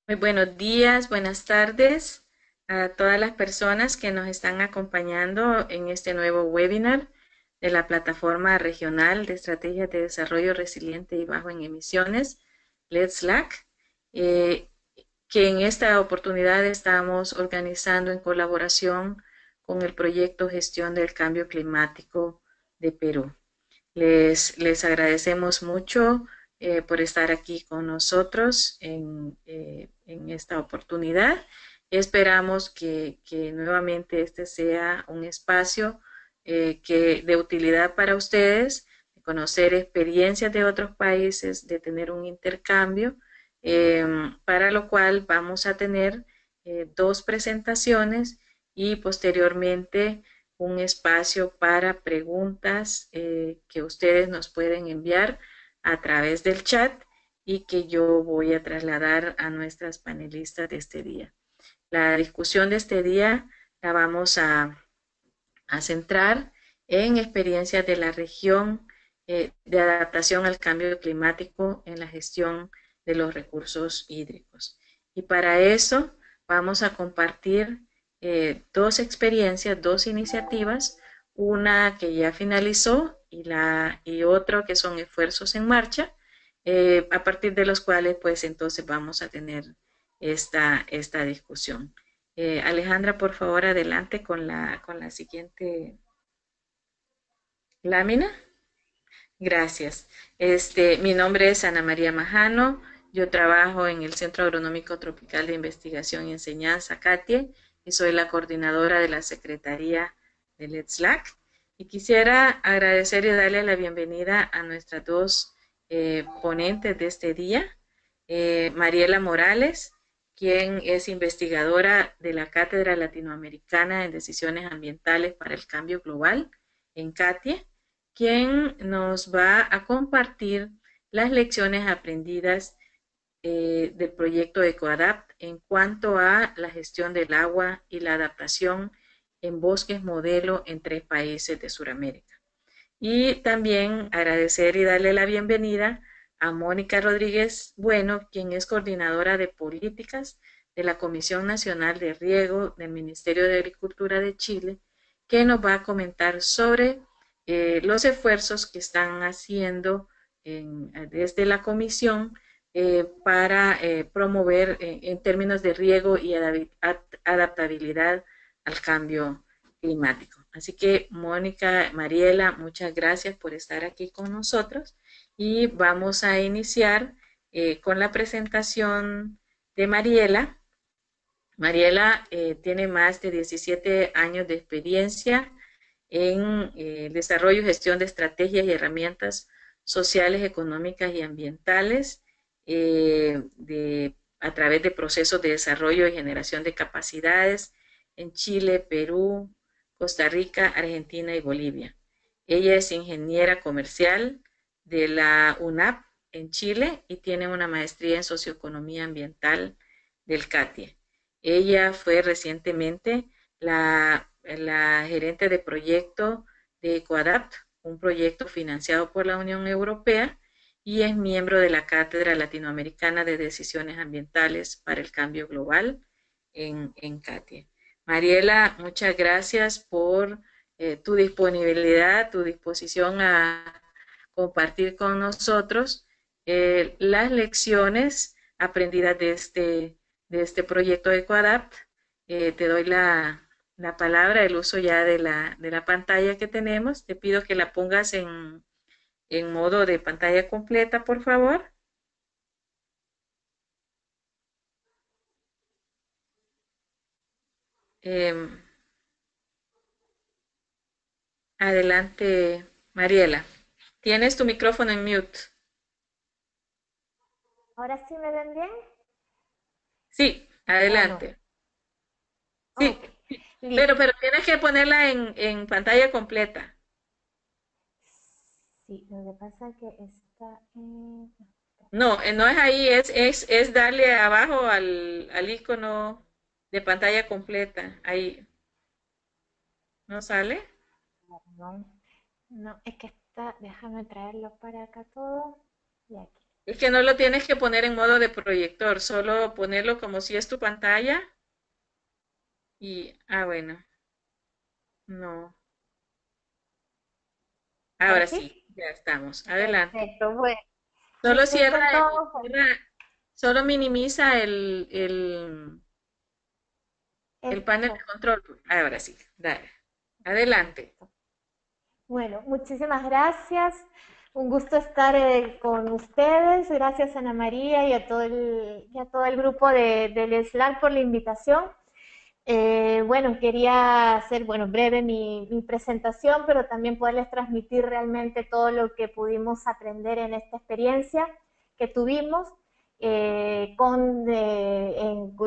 Muy buenos días, buenas tardes a todas las personas que nos están acompañando en este nuevo webinar de la Plataforma Regional de Estrategias de Desarrollo Resiliente y Bajo en Emisiones, Let's LAC, eh, que en esta oportunidad estamos organizando en colaboración con el proyecto Gestión del Cambio Climático de Perú. Les agradecemos mucho por estar aquí con nosotros en esta oportunidad. Esperamos que nuevamente este sea un espacio de utilidad para ustedes, de conocer experiencias de otros países, de tener un intercambio, para lo cual vamos a tener dos presentaciones y posteriormente un espacio para preguntas que ustedes nos pueden enviar a través del chat y que yo voy a trasladar a nuestras panelistas de este día. La discusión de este día la vamos a centrar en experiencias de la región de adaptación al cambio climático en la gestión de los recursos hídricos. Y para eso vamos a compartir dos experiencias, dos iniciativas, una que ya finalizó y otro que son esfuerzos en marcha, a partir de los cuales pues entonces vamos a tener esta discusión. Alejandra, por favor, adelante con la siguiente lámina. Gracias. Mi nombre es Ana María Majano. Yo trabajo en el Centro Agronómico Tropical de Investigación y Enseñanza, CATIE, y soy la coordinadora de la Secretaría del ETSLAC. Y quisiera agradecer y darle la bienvenida a nuestras dos ponentes de este día. Mariela Morales, quien es investigadora de la Cátedra Latinoamericana en Decisiones Ambientales para el Cambio Global en CATIE, quien nos va a compartir las lecciones aprendidas del proyecto EcoAdapt en cuanto a la gestión del agua y la adaptación en bosques modelo en 3 países de Sudamérica. Y también agradecer y darle la bienvenida a Mónica Rodríguez Bueno, quien es coordinadora de políticas de la Comisión Nacional de Riego del Ministerio de Agricultura de Chile, que nos va a comentar sobre los esfuerzos que están haciendo desde la comisión para promover en términos de riego y adaptabilidad al cambio climático. Así que, Mónica, Mariela, muchas gracias por estar aquí con nosotros y vamos a iniciar con la presentación de Mariela. Mariela tiene más de 17 años de experiencia en desarrollo y gestión de estrategias y herramientas sociales, económicas y ambientales a través de procesos de desarrollo y generación de capacidades en Chile, Perú, Costa Rica, Argentina y Bolivia. Ella es ingeniera comercial de la UNAP en Chile y tiene una maestría en socioeconomía ambiental del CATIE. Ella fue recientemente la gerente de proyecto de EcoAdapt, un proyecto financiado por la Unión Europea, y es miembro de la Cátedra Latinoamericana de Decisiones Ambientales para el Cambio Global en CATIE. Mariela, muchas gracias por tu disponibilidad, tu disposición a compartir con nosotros las lecciones aprendidas de este proyecto EcoAdapt. Te doy la palabra, el uso ya de la pantalla que tenemos. Te pido que la pongas en modo de pantalla completa, por favor. Eh, Adelante, Mariela. Tienes tu micrófono en mute. ¿Ahora sí me ven bien Sí, o no? adelante. Sí, Ok, pero listo. tienes que ponerla en pantalla completa. Sí, lo que pasa es que está en... No, no es ahí, es darle abajo al icono de pantalla completa. Ahí, ¿no sale? Perdón. No, es que está... Déjame traerlo para acá todo. Y aquí. Es que no lo tienes que poner en modo de proyector, solo ponerlo como si es tu pantalla y, bueno, no. ¿Ahora Ahora sí? sí, ya estamos. Adelante. Perfecto, bueno, Solo les cierra cuento el, entonces. solo minimiza el panel de Esto. control. Ahora sí, dale. Adelante. Listo. Bueno, muchísimas gracias. Un gusto estar con ustedes. Gracias Ana María y a todo el grupo del Slack por la invitación. Bueno, quería hacer, bueno, breve mi presentación, pero también poderles transmitir realmente todo lo que pudimos aprender en esta experiencia que tuvimos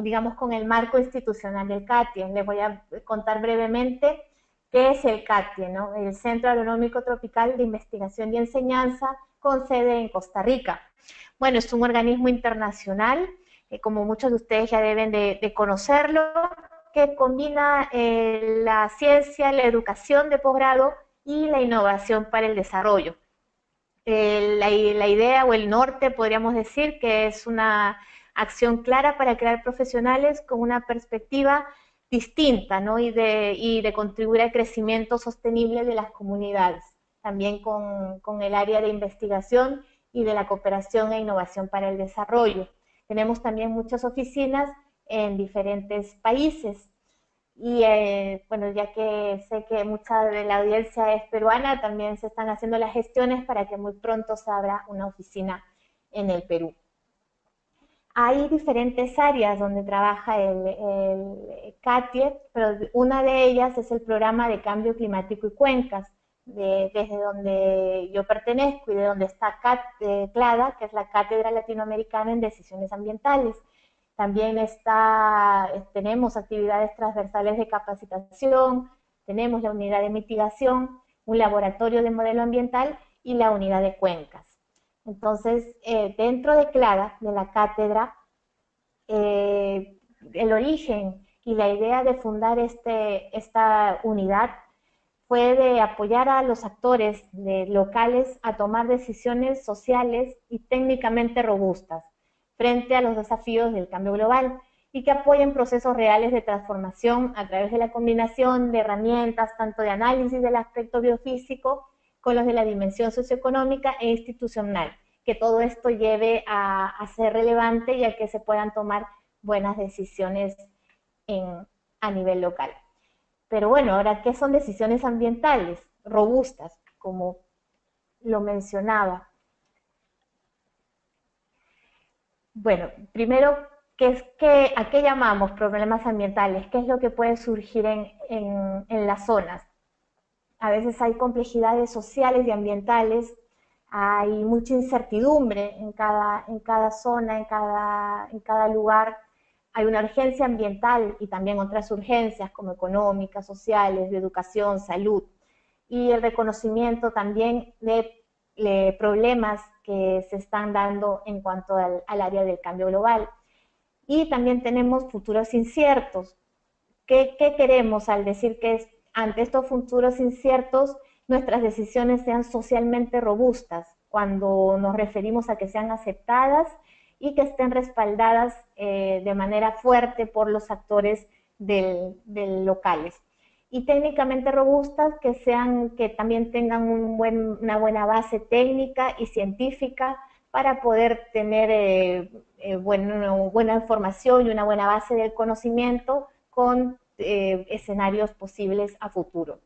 digamos, con el marco institucional del CATIE. Les voy a contar brevemente qué es el CATIE, ¿no? El Centro Agronómico Tropical de Investigación y Enseñanza, con sede en Costa Rica. Bueno, es un organismo internacional, como muchos de ustedes ya deben de conocerlo, que combina la ciencia, la educación de posgrado y la innovación para el desarrollo. La idea o el norte, podríamos decir, que es una acción clara para crear profesionales con una perspectiva distinta, ¿no? Y de contribuir al crecimiento sostenible de las comunidades, también con el área de investigación y de la cooperación e innovación para el desarrollo. Tenemos también muchas oficinas en diferentes países. Y bueno, ya que sé que mucha de la audiencia es peruana, también se están haciendo las gestiones para que muy pronto se abra una oficina en el Perú. Hay diferentes áreas donde trabaja el CATIE, pero una de ellas es el programa de cambio climático y cuencas, desde donde yo pertenezco y de donde está CLADA, que es la Cátedra Latinoamericana en Decisiones Ambientales. También tenemos actividades transversales de capacitación, tenemos la unidad de mitigación, un laboratorio de modelo ambiental y la unidad de cuencas. Entonces, dentro de CLADA, de la cátedra, el origen y la idea de fundar esta unidad fue de apoyar a los actores locales a tomar decisiones sociales y técnicamente robustas frente a los desafíos del cambio global y que apoyen procesos reales de transformación a través de la combinación de herramientas tanto de análisis del aspecto biofísico con los de la dimensión socioeconómica e institucional, que todo esto lleve a ser relevante y a que se puedan tomar buenas decisiones a nivel local. Pero bueno, ahora, ¿qué son decisiones ambientales robustas? Como lo mencionaba. Bueno, primero, ¿a qué llamamos problemas ambientales? ¿Qué es lo que puede surgir en las zonas? A veces hay complejidades sociales y ambientales, hay mucha incertidumbre en cada zona, en cada lugar. Hay una urgencia ambiental y también otras urgencias como económicas, sociales, de educación, salud. Y el reconocimiento también de problemas que se están dando en cuanto al área del cambio global. Y también tenemos futuros inciertos. ¿Qué queremos al decir que ante estos futuros inciertos nuestras decisiones sean socialmente robustas, cuando nos referimos a que sean aceptadas y que estén respaldadas de manera fuerte por los actores del locales? Y técnicamente robustas que también tengan una buena base técnica y científica para poder tener buena información y una buena base del conocimiento con escenarios posibles a futuro.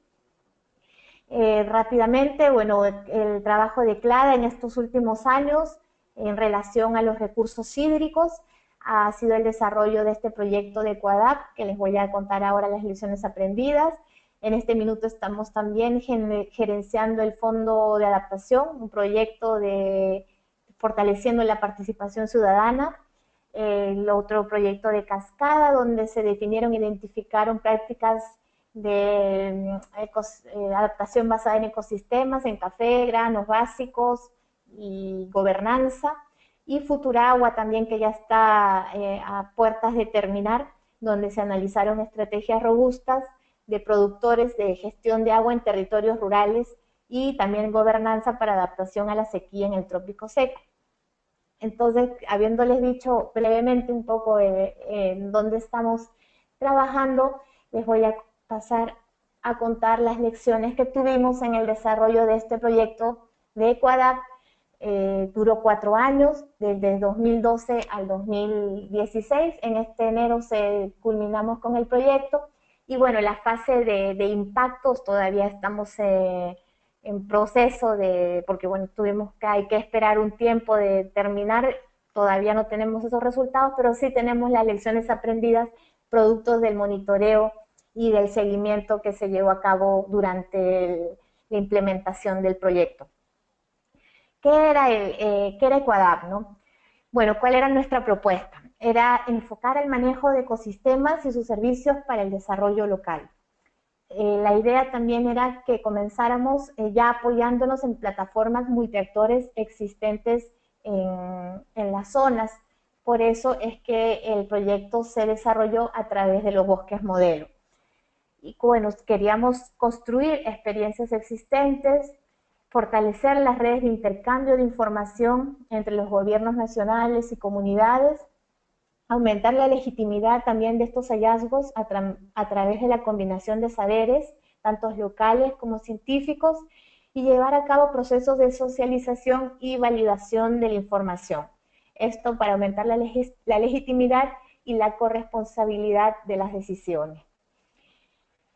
Rápidamente, bueno, el trabajo de CLADA en estos últimos años en relación a los recursos hídricos ha sido el desarrollo de este proyecto de CUADAP, que les voy a contar ahora las lecciones aprendidas. En este minuto estamos también gerenciando el Fondo de Adaptación, un proyecto de fortaleciendo la participación ciudadana. El otro proyecto de Cascada, donde se definieron e identificaron prácticas de adaptación basada en ecosistemas, en café, granos básicos y gobernanza. Y Futuragua también, que ya está a puertas de terminar, donde se analizaron estrategias robustas de productores de gestión de agua en territorios rurales y también gobernanza para adaptación a la sequía en el trópico seco. Entonces, habiéndoles dicho brevemente un poco en dónde estamos trabajando, les voy a pasar a contar las lecciones que tuvimos en el desarrollo de este proyecto de Ecuadap. Duró 4 años, desde 2012 al 2016. En este enero culminamos con el proyecto. Y bueno, la fase de impactos todavía estamos en proceso porque bueno, hay que esperar un tiempo de terminar. Todavía no tenemos esos resultados, pero sí tenemos las lecciones aprendidas, productos del monitoreo y del seguimiento que se llevó a cabo durante la implementación del proyecto. ¿Qué era Ecuadap, no? Bueno, ¿cuál era nuestra propuesta? Era enfocar el manejo de ecosistemas y sus servicios para el desarrollo local. La idea también era que comenzáramos ya apoyándonos en plataformas multiactores existentes en las zonas. Por eso es que el proyecto se desarrolló a través de los bosques modelo. Y bueno, queríamos construir experiencias existentes, fortalecer las redes de intercambio de información entre los gobiernos nacionales y comunidades, aumentar la legitimidad también de estos hallazgos a través de la combinación de saberes, tanto locales como científicos, y llevar a cabo procesos de socialización y validación de la información. Esto para aumentar la legitimidad y la corresponsabilidad de las decisiones.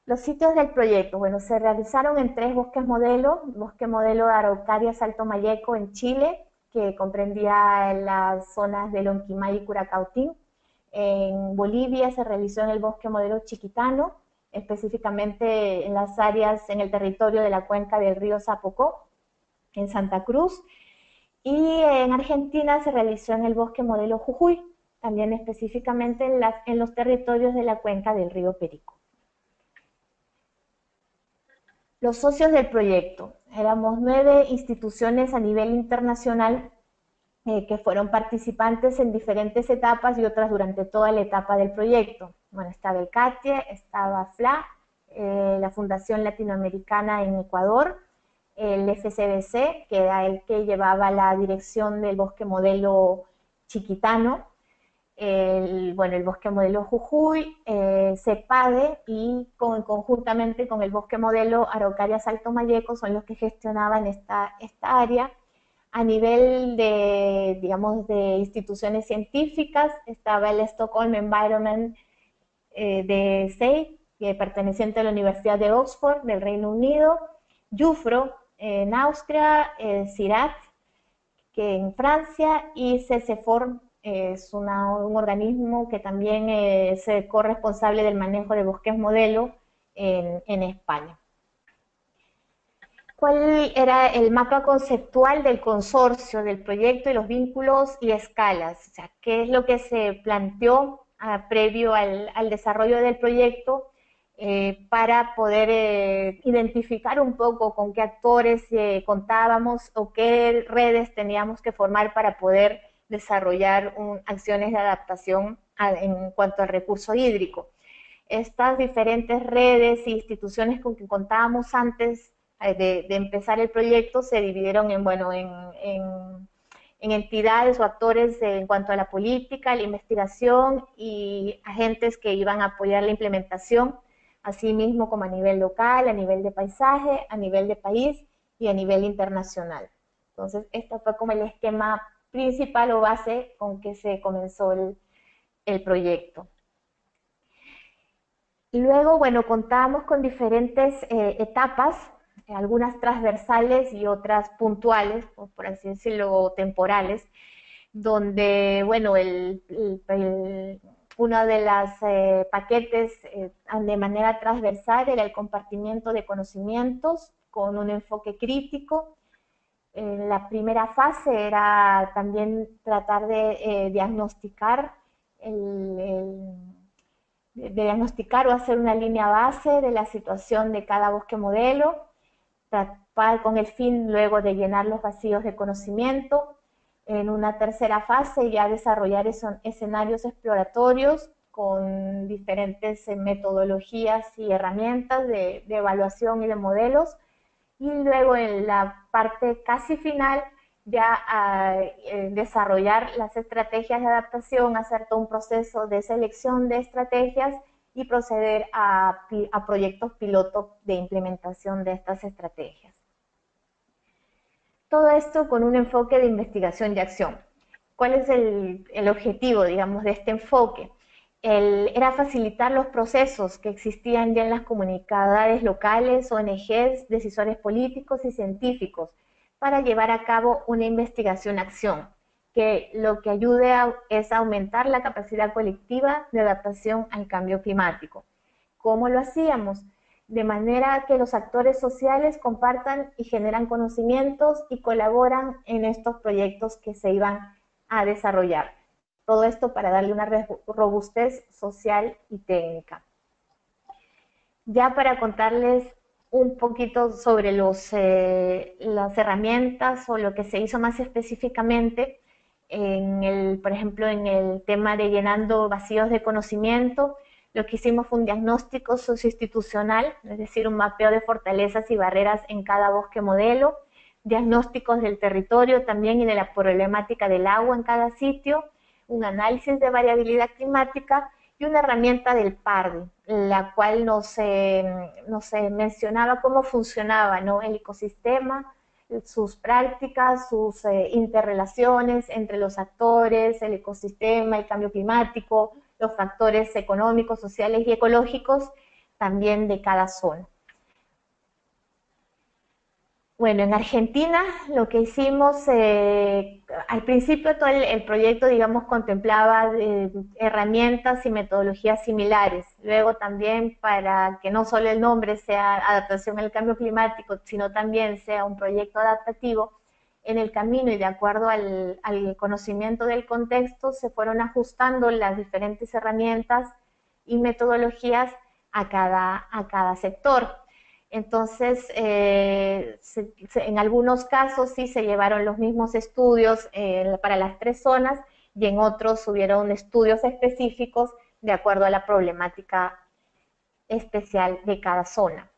Los sitios del proyecto, bueno, se realizaron en 3 bosques modelo: bosque modelo de Araucaria Salto Mayeco en Chile, que comprendía las zonas de Lonquimay y Curacautín. En Bolivia se realizó en el bosque modelo Chiquitano, específicamente en las áreas, en el territorio de la cuenca del río Zapocó, en Santa Cruz. Y en Argentina se realizó en el bosque modelo Jujuy, también específicamente en los territorios de la cuenca del río Perico. Los socios del proyecto, éramos 9 instituciones a nivel internacional que fueron participantes en diferentes etapas y otras durante toda la etapa del proyecto. Bueno, estaba el CATIE, estaba FLA, la Fundación Latinoamericana en Ecuador, el FCBC, que era el que llevaba la dirección del bosque modelo Chiquitano, el bosque modelo Jujuy, CEPADE, y conjuntamente con el bosque modelo Araucaria Salto Mayeco son los que gestionaban esta área. A nivel de, digamos, de instituciones científicas, estaba el Stockholm Environment de SEI, perteneciente a la Universidad de Oxford, del Reino Unido, JUFRO en Austria, CIRAT, que en Francia, y CECEFORM es un organismo que también es corresponsable del manejo de bosques modelo en España. ¿Cuál era el mapa conceptual del consorcio, del proyecto y los vínculos y escalas? O sea, ¿qué es lo que se planteó previo al desarrollo del proyecto para poder identificar un poco con qué actores contábamos o qué redes teníamos que formar para poder desarrollar acciones de adaptación en cuanto al recurso hídrico? Estas diferentes redes e instituciones con que contábamos antes de empezar el proyecto se dividieron en entidades o actores en cuanto a la política, la investigación y agentes que iban a apoyar la implementación, así mismo como a nivel local, a nivel de paisaje, a nivel de país y a nivel internacional. Entonces, este fue como el esquema principal o base con que se comenzó el proyecto. Luego, bueno, contábamos con diferentes etapas, algunas transversales y otras puntuales, por así decirlo, temporales, donde, bueno, uno de los paquetes de manera transversal era el compartimiento de conocimientos con un enfoque crítico. La primera fase era también tratar de diagnosticar o hacer una línea base de la situación de cada bosque modelo, con el fin luego de llenar los vacíos de conocimiento. En una tercera fase ya desarrollar escenarios exploratorios con diferentes metodologías y herramientas de evaluación y de modelos. Y luego en la parte casi final ya a desarrollar las estrategias de adaptación, hacer todo un proceso de selección de estrategias y proceder a proyectos pilotos de implementación de estas estrategias. Todo esto con un enfoque de investigación y acción. ¿Cuál es el objetivo, digamos, de este enfoque? Era facilitar los procesos que existían ya en las comunidades locales, ONGs, decisores políticos y científicos para llevar a cabo una investigación-acción, que lo que ayude es a aumentar la capacidad colectiva de adaptación al cambio climático. ¿Cómo lo hacíamos? De manera que los actores sociales compartan y generan conocimientos y colaboran en estos proyectos que se iban a desarrollar. Todo esto para darle una robustez social y técnica. Ya para contarles un poquito sobre las herramientas o lo que se hizo más específicamente, por ejemplo, en el tema de llenando vacíos de conocimiento, lo que hicimos fue un diagnóstico socioinstitucional, es decir, un mapeo de fortalezas y barreras en cada bosque modelo, diagnósticos del territorio también y de la problemática del agua en cada sitio, un análisis de variabilidad climática y una herramienta del PARDI, la cual nos mencionaba cómo funcionaba, ¿no?, el ecosistema, sus prácticas, sus interrelaciones entre los actores, el ecosistema, el cambio climático, los factores económicos, sociales y ecológicos también de cada zona. Bueno, en Argentina lo que hicimos, al principio todo el proyecto, digamos, contemplaba herramientas y metodologías similares. Luego también, para que no solo el nombre sea adaptación al cambio climático, sino también sea un proyecto adaptativo, en el camino y de acuerdo al conocimiento del contexto se fueron ajustando las diferentes herramientas y metodologías a cada sector. Entonces, en algunos casos sí se llevaron los mismos estudios para las 3 zonas y en otros hubieron estudios específicos de acuerdo a la problemática especial de cada zona.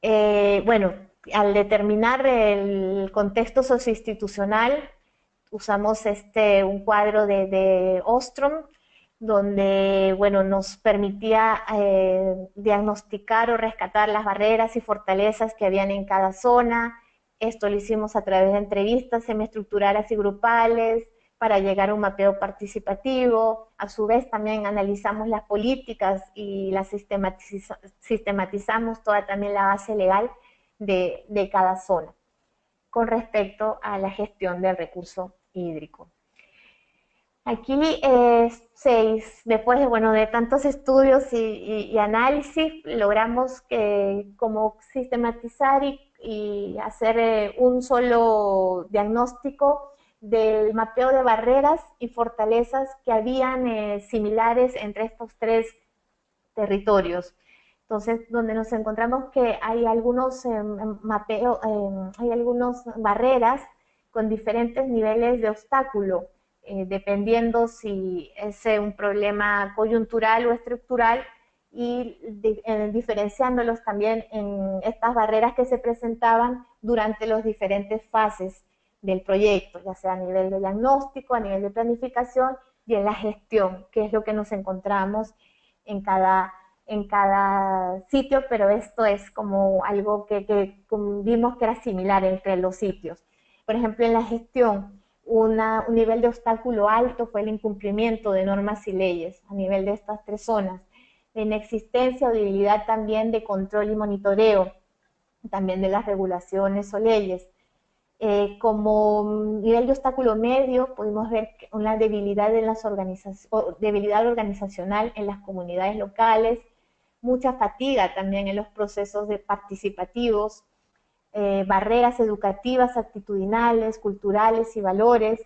Bueno, al determinar el contexto socioinstitucional, usamos un cuadro de Ostrom, donde, bueno, nos permitía diagnosticar o rescatar las barreras y fortalezas que habían en cada zona. Esto lo hicimos a través de entrevistas semiestructurales y grupales para llegar a un mapeo participativo. A su vez también analizamos las políticas y las sistematizamos toda también la base legal de cada zona con respecto a la gestión del recurso hídrico. Aquí, después de tantos estudios y análisis, logramos como sistematizar y hacer un solo diagnóstico del mapeo de barreras y fortalezas que habían similares entre estos 3 territorios. Entonces, donde nos encontramos que hay algunos hay algunas barreras con diferentes niveles de obstáculo, dependiendo si es un problema coyuntural o estructural, y diferenciándolos también en estas barreras que se presentaban durante las diferentes fases del proyecto, ya sea a nivel de diagnóstico, a nivel de planificación y en la gestión, que es lo que nos encontramos en cada sitio, pero esto es como algo que vimos que era similar entre los sitios. Por ejemplo, en la gestión, un nivel de obstáculo alto fue el incumplimiento de normas y leyes a nivel de estas 3 zonas. La inexistencia o debilidad también de control y monitoreo, también de las regulaciones o leyes. Como nivel de obstáculo medio, pudimos ver una debilidad debilidad organizacional en las comunidades locales, mucha fatiga también en los procesos participativos, barreras educativas, actitudinales, culturales y valores,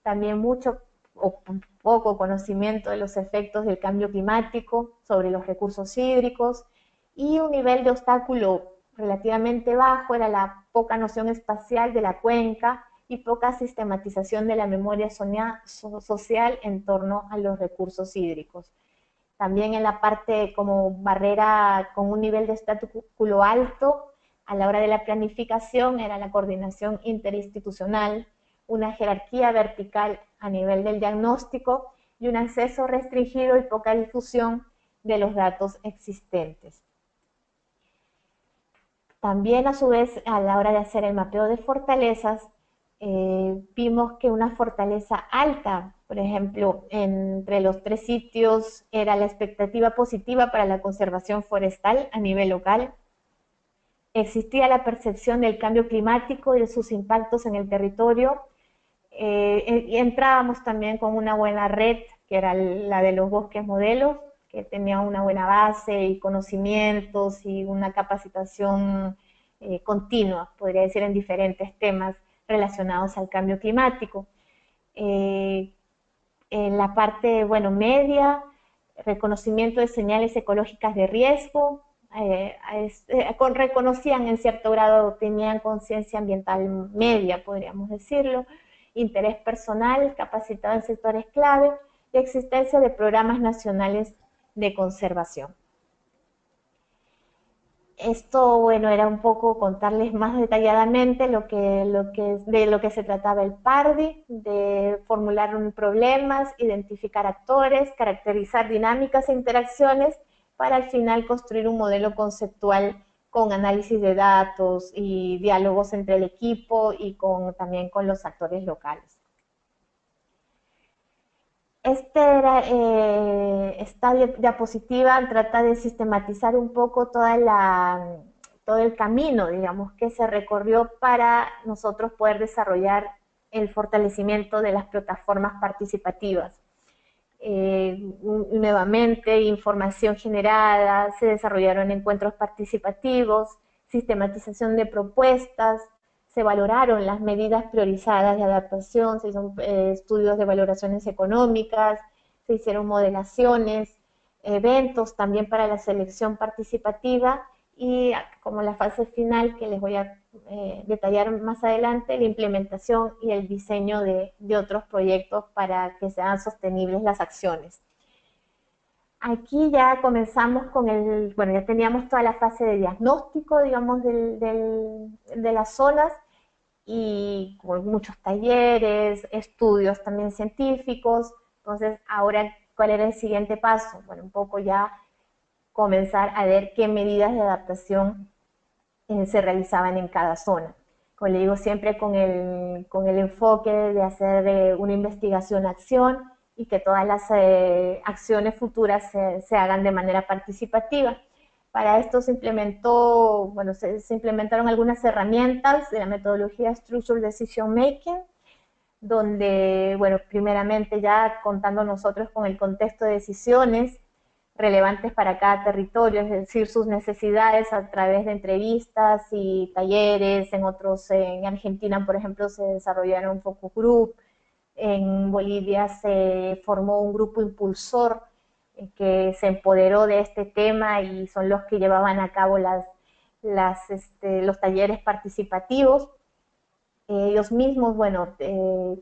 también mucho o poco conocimiento de los efectos del cambio climático sobre los recursos hídricos, y un nivel de obstáculo relativamente bajo era la poca noción espacial de la cuenca y poca sistematización de la memoria social en torno a los recursos hídricos. También en la parte como barrera con un nivel de obstáculo alto A la hora de la planificación era la coordinación interinstitucional, una jerarquía vertical a nivel del diagnóstico y un acceso restringido y poca difusión de los datos existentes. También, a su vez, a la hora de hacer el mapeo de fortalezas, vimos que una fortaleza alta, por ejemplo, entre los 3 sitios era la expectativa positiva para la conservación forestal a nivel local. Existía la percepción del cambio climático y de sus impactos en el territorio. Y entrábamos también con una buena red, que era la de los bosques modelos, que tenía una buena base y conocimientos y una capacitación continua, podría decir, en diferentes temas relacionados al cambio climático. En la parte, bueno, media, reconocimiento de señales ecológicas de riesgo, reconocían en cierto grado, tenían conciencia ambiental media, podríamos decirlo, interés personal, capacitado en sectores clave y existencia de programas nacionales de conservación. Esto, bueno, era un poco contarles más detalladamente de lo que se trataba el PARDI, de formular problemas, identificar actores, caracterizar dinámicas e interacciones para al final construir un modelo conceptual con análisis de datos y diálogos entre el equipo y también con los actores locales. Esta diapositiva trata de sistematizar un poco todo el camino, digamos, que se recorrió para nosotros poder desarrollar el fortalecimiento de las plataformas participativas. Nuevamente, información generada, se desarrollaron encuentros participativos, sistematización de propuestas, se valoraron las medidas priorizadas de adaptación, se hicieron estudios de valoraciones económicas, se hicieron modelaciones, eventos también para la selección participativa y como la fase final que les voy a detallar más adelante, la implementación y el diseño de otros proyectos para que sean sostenibles las acciones. Aquí ya comenzamos bueno, ya teníamos toda la fase de diagnóstico, digamos, de las zonas y con muchos talleres, estudios también científicos. Entonces, ahora, ¿cuál era el siguiente paso? Bueno, un poco ya comenzar a ver qué medidas de adaptación se realizaban en cada zona. Como le digo, siempre con el enfoque de hacer una investigación-acción y que todas las acciones futuras se hagan de manera participativa. Para esto se implementaron algunas herramientas de la metodología Structured Decision Making, donde, bueno, primeramente ya contando nosotros con el contexto de decisiones relevantes para cada territorio, es decir, sus necesidades a través de entrevistas y talleres. En Argentina, por ejemplo, se desarrollaron focus group. En Bolivia se formó un grupo impulsor que se empoderó de este tema y son los que llevaban a cabo los talleres participativos. Ellos mismos, bueno,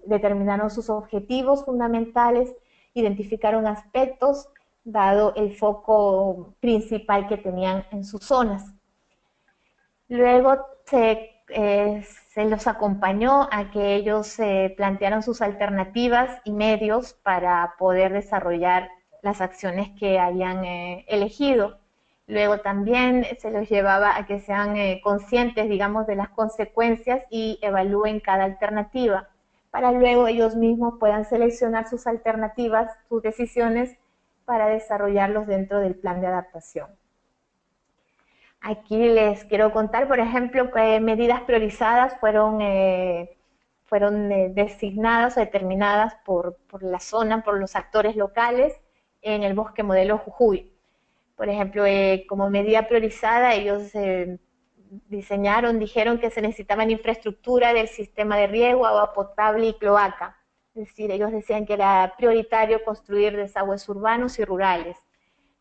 determinaron sus objetivos fundamentales, identificaron aspectos dado el foco principal que tenían en sus zonas. Luego se los acompañó a que ellos plantearan sus alternativas y medios para poder desarrollar las acciones que habían elegido. Luego también se los llevaba a que sean conscientes, digamos, de las consecuencias y evalúen cada alternativa, para luego ellos mismos puedan seleccionar sus alternativas, sus decisiones, para desarrollarlos dentro del plan de adaptación. Aquí les quiero contar, por ejemplo, que medidas priorizadas fueron designadas o determinadas por la zona, por los actores locales en el bosque modelo Jujuy. Por ejemplo, como medida priorizada, ellos dijeron que se necesitaban infraestructura del sistema de riego, agua potable y cloaca. Es decir, ellos decían que era prioritario construir desagües urbanos y rurales.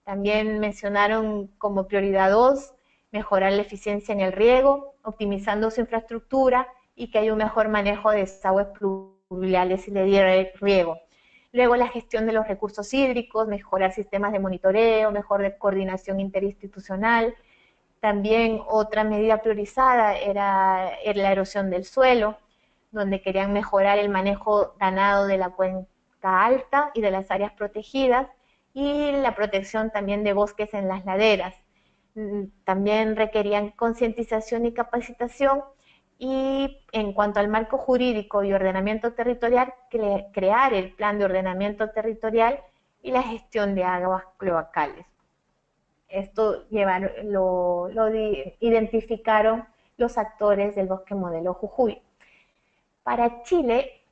También mencionaron como prioridad 2, mejorar la eficiencia en el riego, optimizando su infraestructura y que haya un mejor manejo de desagües pluviales y de riego. Luego la gestión de los recursos hídricos, mejorar sistemas de monitoreo, mejor de coordinación interinstitucional. También otra medida priorizada era la erosión del suelo, donde querían mejorar el manejo ganado de la cuenca alta y de las áreas protegidas, y la protección también de bosques en las laderas. También requerían concientización y capacitación, y en cuanto al marco jurídico y ordenamiento territorial, crear el plan de ordenamiento territorial y la gestión de aguas cloacales. Esto identificaron los actores del bosque modelo Jujuy. Para Chile,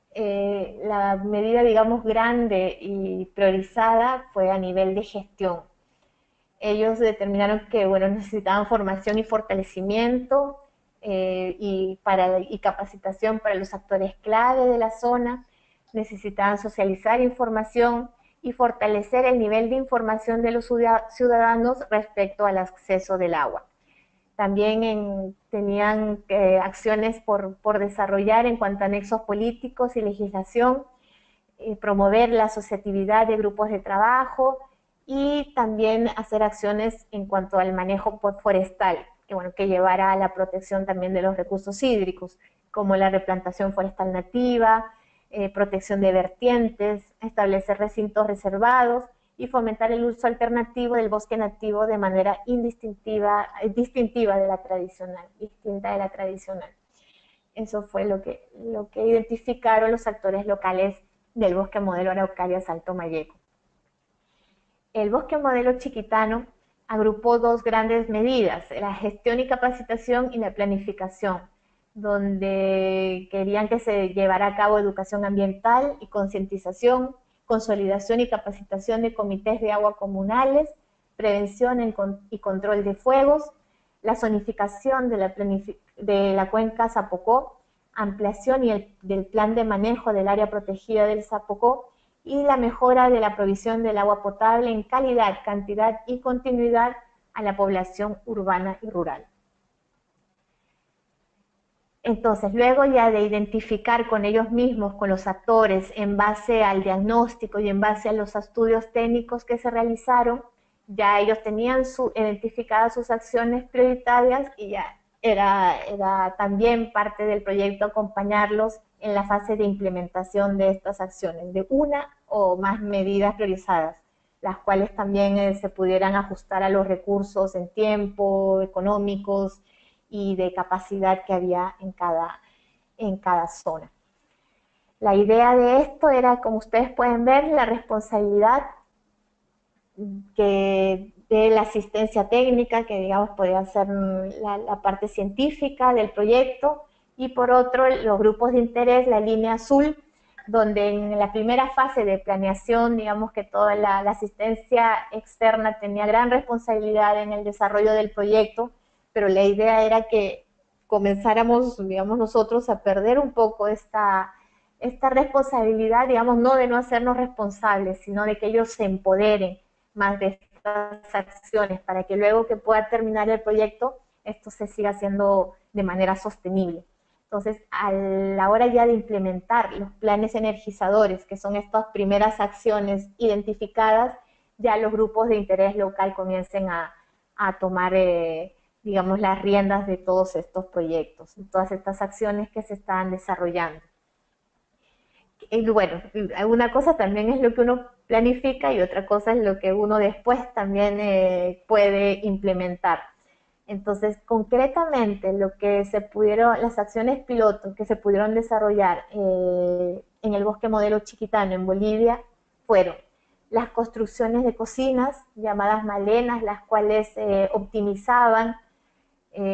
la medida, digamos, grande y priorizada fue a nivel de gestión. Ellos determinaron que, bueno, necesitaban formación y fortalecimiento y capacitación para los actores clave de la zona, necesitaban socializar información y fortalecer el nivel de información de los ciudadanos respecto al acceso del agua. También tenían acciones por desarrollar en cuanto a nexos políticos y legislación, promover la asociatividad de grupos de trabajo y también hacer acciones en cuanto al manejo forestal, que llevara a la protección también de los recursos hídricos, como la replantación forestal nativa, protección de vertientes, establecer recintos reservados y fomentar el uso alternativo del bosque nativo de manera distintiva de la tradicional, distinta de la tradicional. Eso fue lo que identificaron los actores locales del bosque modelo Araucaria Salto Malleco. El bosque modelo chiquitano agrupó dos grandes medidas, la gestión y capacitación y la planificación, donde querían que se llevara a cabo educación ambiental y concientización, consolidación y capacitación de comités de agua comunales, prevención y control de fuegos, la zonificación de la cuenca Zapocó, ampliación del plan de manejo del área protegida del Zapocó y la mejora de la provisión del agua potable en calidad, cantidad y continuidad a la población urbana y rural. Entonces, luego ya de identificar con ellos mismos, con los actores, en base al diagnóstico y en base a los estudios técnicos que se realizaron, ya ellos tenían identificadas sus acciones prioritarias y ya era también parte del proyecto acompañarlos en la fase de implementación de estas acciones, de una o más medidas priorizadas, las cuales también se pudieran ajustar a los recursos en tiempo, económicos y de capacidad que había en cada zona. La idea de esto era, como ustedes pueden ver, la responsabilidad de la asistencia técnica, que digamos podría ser la parte científica del proyecto, y por otro los grupos de interés, la línea azul, donde en la primera fase de planeación, digamos que toda la asistencia externa tenía gran responsabilidad en el desarrollo del proyecto, pero la idea era que comenzáramos, digamos, nosotros a perder un poco esta responsabilidad, digamos, no de no hacernos responsables, sino de que ellos se empoderen más de estas acciones para que luego que pueda terminar el proyecto, esto se siga haciendo de manera sostenible. Entonces, a la hora ya de implementar los planes energizadores, que son estas primeras acciones identificadas, ya los grupos de interés local comiencen a tomar, digamos, las riendas de todos estos proyectos, todas estas acciones que se están desarrollando. Y bueno, una cosa también es lo que uno planifica y otra cosa es lo que uno después también puede implementar. Entonces, concretamente, las acciones piloto que se pudieron desarrollar en el bosque modelo chiquitano en Bolivia fueron las construcciones de cocinas llamadas malenas, las cuales optimizaban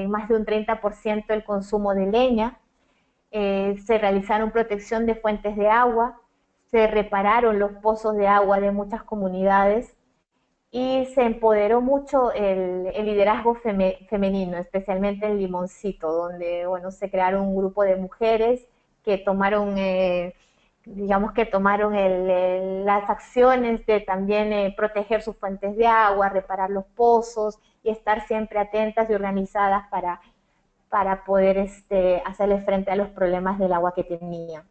más de un 30% el consumo de leña. Se realizaron protección de fuentes de agua, se repararon los pozos de agua de muchas comunidades y se empoderó mucho el liderazgo femenino, especialmente en Limoncito, donde bueno, se crearon un grupo de mujeres que tomaron, las acciones de también proteger sus fuentes de agua, reparar los pozos y estar siempre atentas y organizadas para poder hacerle frente a los problemas del agua que tenían.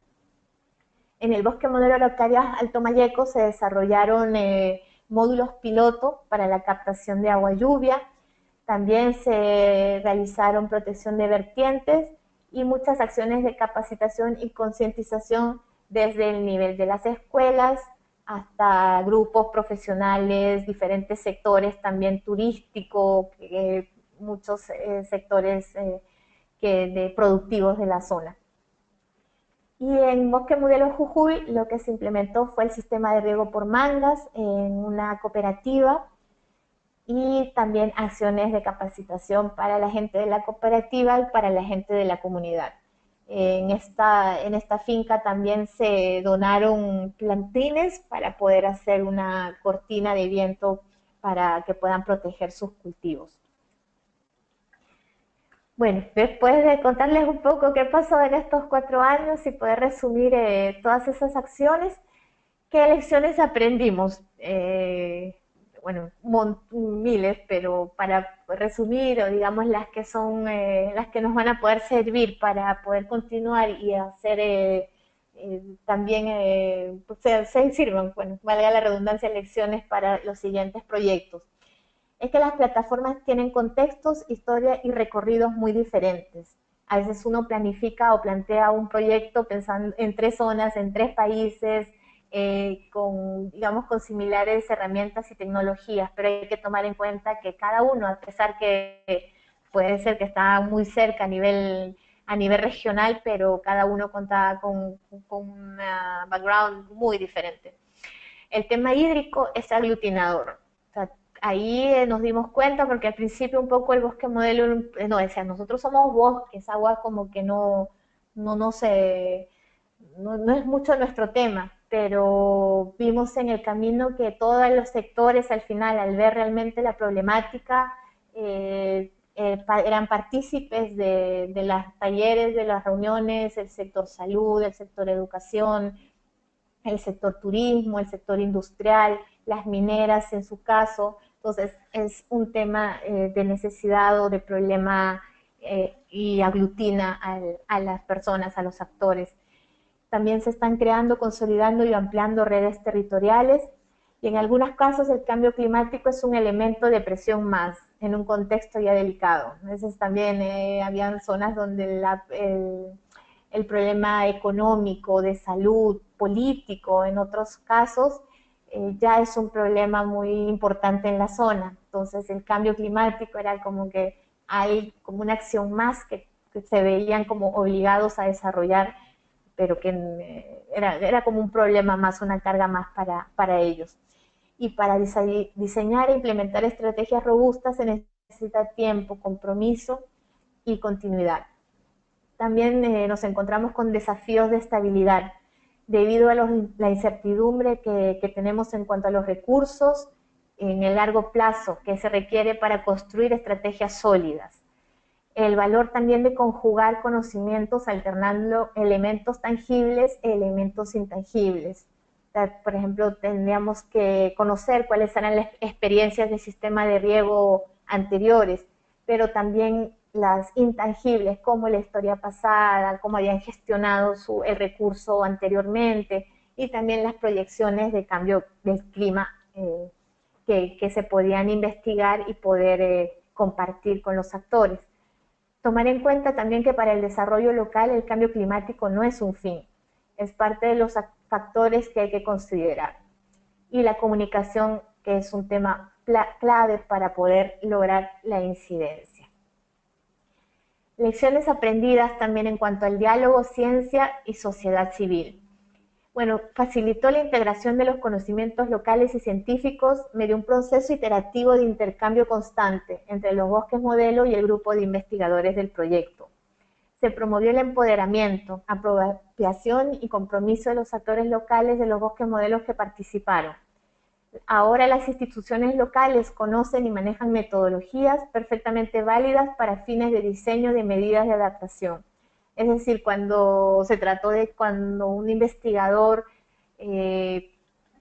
En el bosque modelo Araucaria Alto Malleco se desarrollaron módulos piloto para la captación de agua lluvia, También se realizaron protección de vertientes y muchas acciones de capacitación y concientización desde el nivel de las escuelas hasta grupos profesionales, diferentes sectores, también turístico, muchos sectores productivos de la zona. Y en Bosque Modelo Jujuy lo que se implementó fue el sistema de riego por mangas en una cooperativa y también acciones de capacitación para la gente de la cooperativa y para la gente de la comunidad. En esta finca también se donaron plantines para poder hacer una cortina de viento para que puedan proteger sus cultivos. Bueno, después de contarles un poco qué pasó en estos 4 años y poder resumir todas esas acciones, ¿qué lecciones aprendimos? Bueno, miles, pero para resumir, o digamos las que son las que nos van a poder servir para poder continuar y hacer también, pues, se sirvan, bueno, valga la redundancia, lecciones para los siguientes proyectos. Es que las plataformas tienen contextos, historia y recorridos muy diferentes. A veces uno planifica o plantea un proyecto pensando en 3 zonas, en 3 países, digamos, con similares herramientas y tecnologías, pero hay que tomar en cuenta que cada uno, a pesar que puede ser que está muy cerca a nivel regional, pero cada uno contaba con un background muy diferente. El tema hídrico es aglutinador. O sea, ahí nos dimos cuenta porque al principio un poco el bosque modelo, no, decía, nosotros somos bosques, agua como que no sé, no es mucho nuestro tema, pero vimos en el camino que todos los sectores al final, al ver realmente la problemática, eran partícipes de los talleres, de las reuniones, el sector salud, el sector educación, el sector turismo, el sector industrial, las mineras en su caso. Entonces es un tema de necesidad o de problema y aglutina a las personas, a los actores. También se están creando, consolidando y ampliando redes territoriales y en algunos casos el cambio climático es un elemento de presión más en un contexto ya delicado. Entonces también habían zonas donde el problema económico, de salud, político, en otros casos, ya es un problema muy importante en la zona. Entonces el cambio climático era como que hay como una acción más que se veían como obligados a desarrollar, pero que era como un problema más, una carga más para ellos. Y para diseñar e implementar estrategias robustas se necesita tiempo, compromiso y continuidad. También nos encontramos con desafíos de estabilidad debido a la incertidumbre que tenemos en cuanto a los recursos en el largo plazo que se requiere para construir estrategias sólidas. El valor también de conjugar conocimientos alternando elementos tangibles e elementos intangibles. Por ejemplo, tendríamos que conocer cuáles eran las experiencias del sistema de riego anteriores, pero también las intangibles, como la historia pasada, cómo habían gestionado el recurso anteriormente, y también las proyecciones de cambio del clima que se podían investigar y poder compartir con los actores. Tomar en cuenta también que para el desarrollo local el cambio climático no es un fin, es parte de los factores que hay que considerar. Y la comunicación, que es un tema clave para poder lograr la incidencia. Lecciones aprendidas también en cuanto al diálogo, ciencia y sociedad civil. Bueno, facilitó la integración de los conocimientos locales y científicos mediante un proceso iterativo de intercambio constante entre los bosques modelo y el grupo de investigadores del proyecto. Se promovió el empoderamiento, apropiación y compromiso de los actores locales de los bosques modelos que participaron. Ahora las instituciones locales conocen y manejan metodologías perfectamente válidas para fines de diseño de medidas de adaptación. Es decir, cuando se trató de cuando un investigador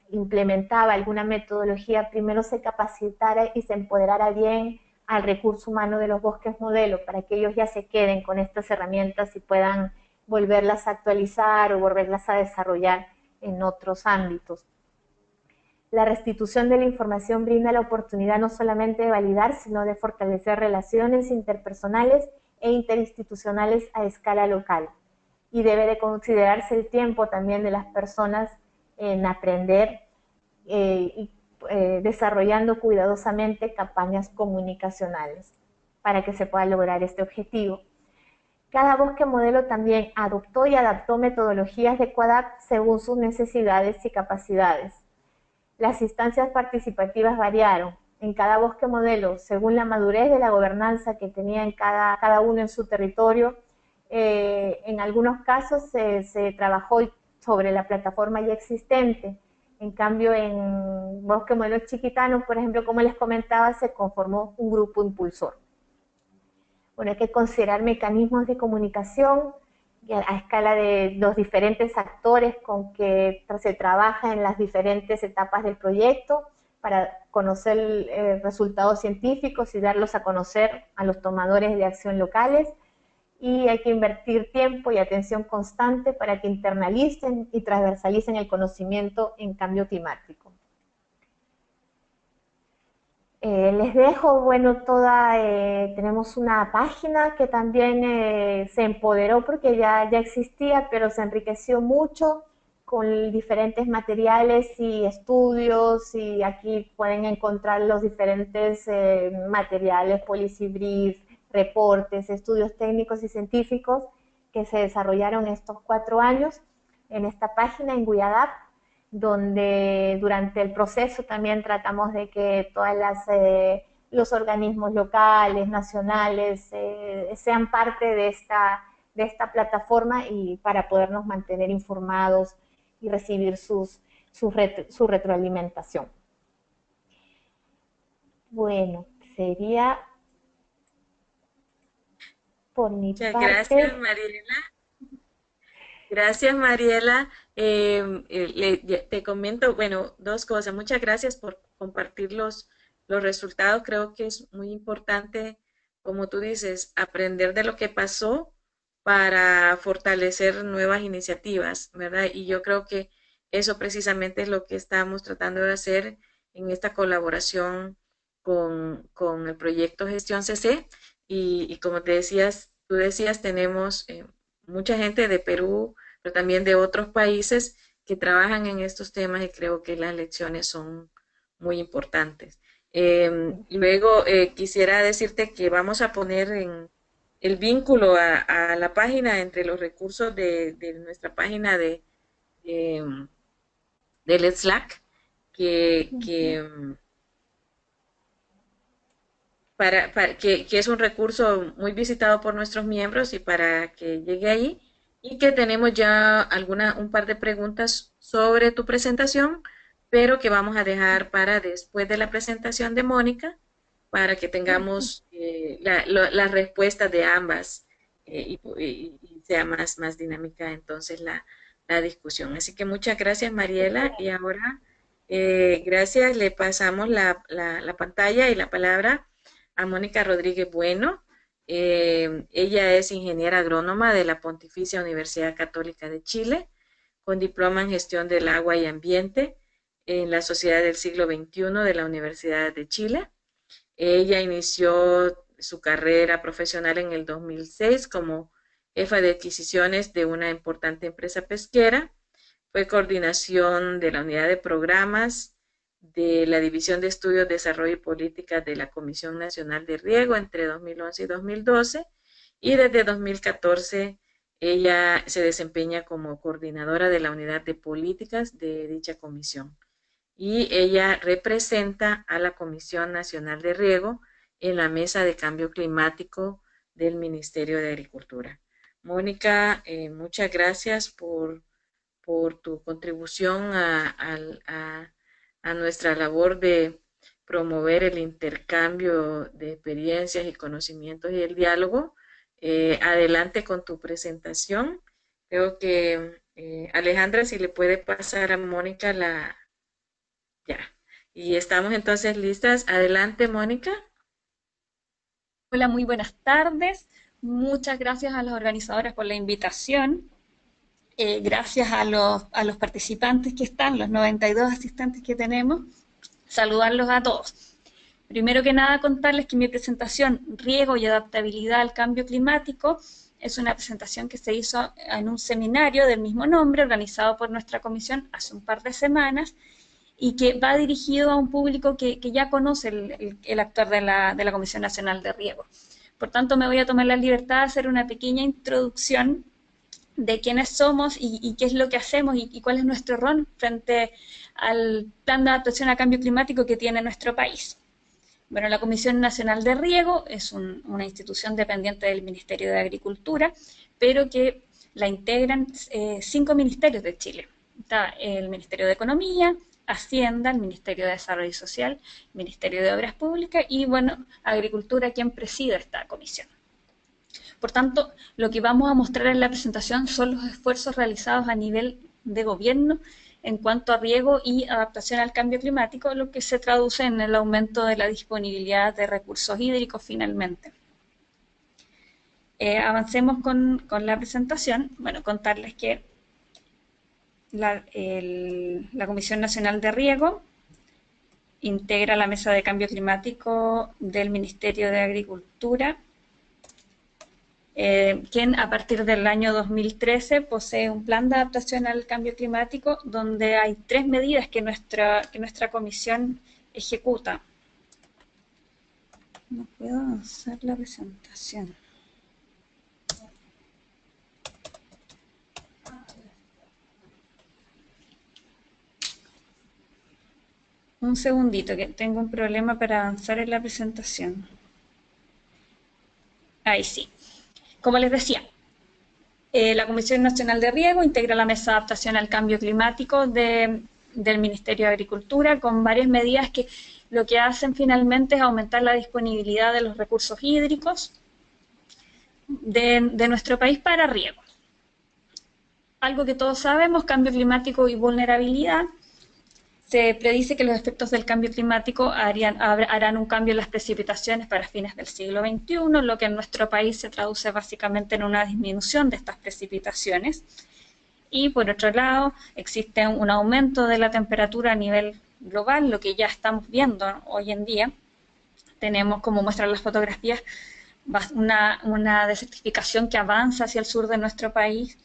implementaba alguna metodología, primero se capacitara y se empoderara bien al recurso humano de los bosques modelo para que ellos ya se queden con estas herramientas y puedan volverlas a actualizar o volverlas a desarrollar en otros ámbitos. La restitución de la información brinda la oportunidad no solamente de validar, sino de fortalecer relaciones interpersonales e interinstitucionales a escala local. Y debe de considerarse el tiempo también de las personas en aprender y desarrollando cuidadosamente campañas comunicacionales para que se pueda lograr este objetivo. Cada bosque modelo también adoptó y adaptó metodologías de COADAP según sus necesidades y capacidades. Las instancias participativas variaron en cada bosque modelo según la madurez de la gobernanza que tenía en cada uno en su territorio. En algunos casos se trabajó sobre la plataforma ya existente. En cambio, en bosque modelo chiquitano, por ejemplo, como les comentaba, se conformó un grupo impulsor. Bueno, hay que considerar mecanismos de comunicación a escala de los diferentes actores con que se trabaja en las diferentes etapas del proyecto para conocer resultados científicos y darlos a conocer a los tomadores de acción locales. Y hay que invertir tiempo y atención constante para que internalicen y transversalicen el conocimiento en cambio climático. Les dejo, bueno, tenemos una página que también se empoderó porque ya existía, pero se enriqueció mucho con diferentes materiales y estudios, y aquí pueden encontrar los diferentes materiales, policy brief, reportes, estudios técnicos y científicos que se desarrollaron estos 4 años en esta página, en GUIADAP, donde durante el proceso también tratamos de que los organismos locales, nacionales, sean parte de esta plataforma, y para podernos mantener informados y recibir su retroalimentación. Bueno, sería por mi Muchas gracias, parte. Mariela. Gracias, Mariela. Te comento, bueno, dos cosas. Muchas gracias por compartir los resultados. Creo que es muy importante, como tú dices, aprender de lo que pasó para fortalecer nuevas iniciativas, ¿verdad? Y yo creo que eso precisamente es lo que estamos tratando de hacer en esta colaboración con el proyecto Gestión CC. Y como tú decías, tenemos mucha gente de Perú, pero también de otros países que trabajan en estos temas, y creo que las lecciones son muy importantes. Luego, quisiera decirte que vamos a poner en el vínculo a la página entre los recursos de nuestra página de, del Slack, que que es un recurso muy visitado por nuestros miembros, y para que llegue ahí, y que tenemos ya un par de preguntas sobre tu presentación, pero que vamos a dejar para después de la presentación de Mónica, para que tengamos las respuestas de ambas, y sea más dinámica entonces la discusión. Así que muchas gracias, Mariela, y ahora gracias, le pasamos la pantalla y la palabra a Mónica Rodríguez Bueno. Ella es ingeniera agrónoma de la Pontificia Universidad Católica de Chile, con diploma en gestión del agua y ambiente en la Sociedad del Siglo XXI de la Universidad de Chile. Ella inició su carrera profesional en el 2006 como jefa de adquisiciones de una importante empresa pesquera. Fue coordinación de la unidad de programas de la División de Estudios, Desarrollo y Políticas de la Comisión Nacional de Riego entre 2011 y 2012, y desde 2014 ella se desempeña como coordinadora de la unidad de políticas de dicha comisión, y ella representa a la Comisión Nacional de Riego en la Mesa de Cambio Climático del Ministerio de Agricultura. Mónica, muchas gracias por tu contribución a nuestra labor de promover el intercambio de experiencias y conocimientos y el diálogo. Adelante con tu presentación. Creo que Alejandra, si le puede pasar a Mónica ya. Y estamos entonces listas. Adelante, Mónica. Hola, muy buenas tardes. Muchas gracias a las organizadoras por la invitación. gracias a los participantes que están, los 92 asistentes que tenemos, saludarlos a todos. Primero que nada, contarles que mi presentación Riego y adaptabilidad al cambio climático es una presentación que se hizo en un seminario del mismo nombre, organizado por nuestra comisión hace un par de semanas, y que va dirigido a un público que ya conoce el actuar de la Comisión Nacional de Riego. Por tanto, me voy a tomar la libertad de hacer una pequeña introducción de quiénes somos y qué es lo que hacemos y cuál es nuestro rol frente al plan de adaptación a cambio climático que tiene nuestro país. Bueno, la Comisión Nacional de Riego es una institución dependiente del Ministerio de Agricultura, pero que la integran 5 ministerios de Chile. Está el Ministerio de Economía, Hacienda, el Ministerio de Desarrollo Social, el Ministerio de Obras Públicas y, bueno, Agricultura, quien preside esta comisión. Por tanto, lo que vamos a mostrar en la presentación son los esfuerzos realizados a nivel de gobierno en cuanto a riego y adaptación al cambio climático, lo que se traduce en el aumento de la disponibilidad de recursos hídricos finalmente. Avancemos con la presentación. Bueno, contarles que la Comisión Nacional de Riego integra la Mesa de Cambio Climático del Ministerio de Agricultura, quien a partir del año 2013 posee un plan de adaptación al cambio climático donde hay 3 medidas que nuestra comisión ejecuta. No puedo avanzar la presentación. Un segundito, que tengo un problema para avanzar en la presentación. Ahí sí. Como les decía, la Comisión Nacional de Riego integra la Mesa de Adaptación al Cambio Climático del Ministerio de Agricultura con varias medidas que lo que hacen finalmente es aumentar la disponibilidad de los recursos hídricos de nuestro país para riego. Algo que todos sabemos, cambio climático y vulnerabilidad. Se predice que los efectos del cambio climático harán un cambio en las precipitaciones para fines del siglo XXI, lo que en nuestro país se traduce básicamente en una disminución de estas precipitaciones. Y por otro lado, existe un aumento de la temperatura a nivel global, lo que ya estamos viendo hoy en día. Tenemos, como muestran las fotografías, una desertificación que avanza hacia el sur de nuestro país,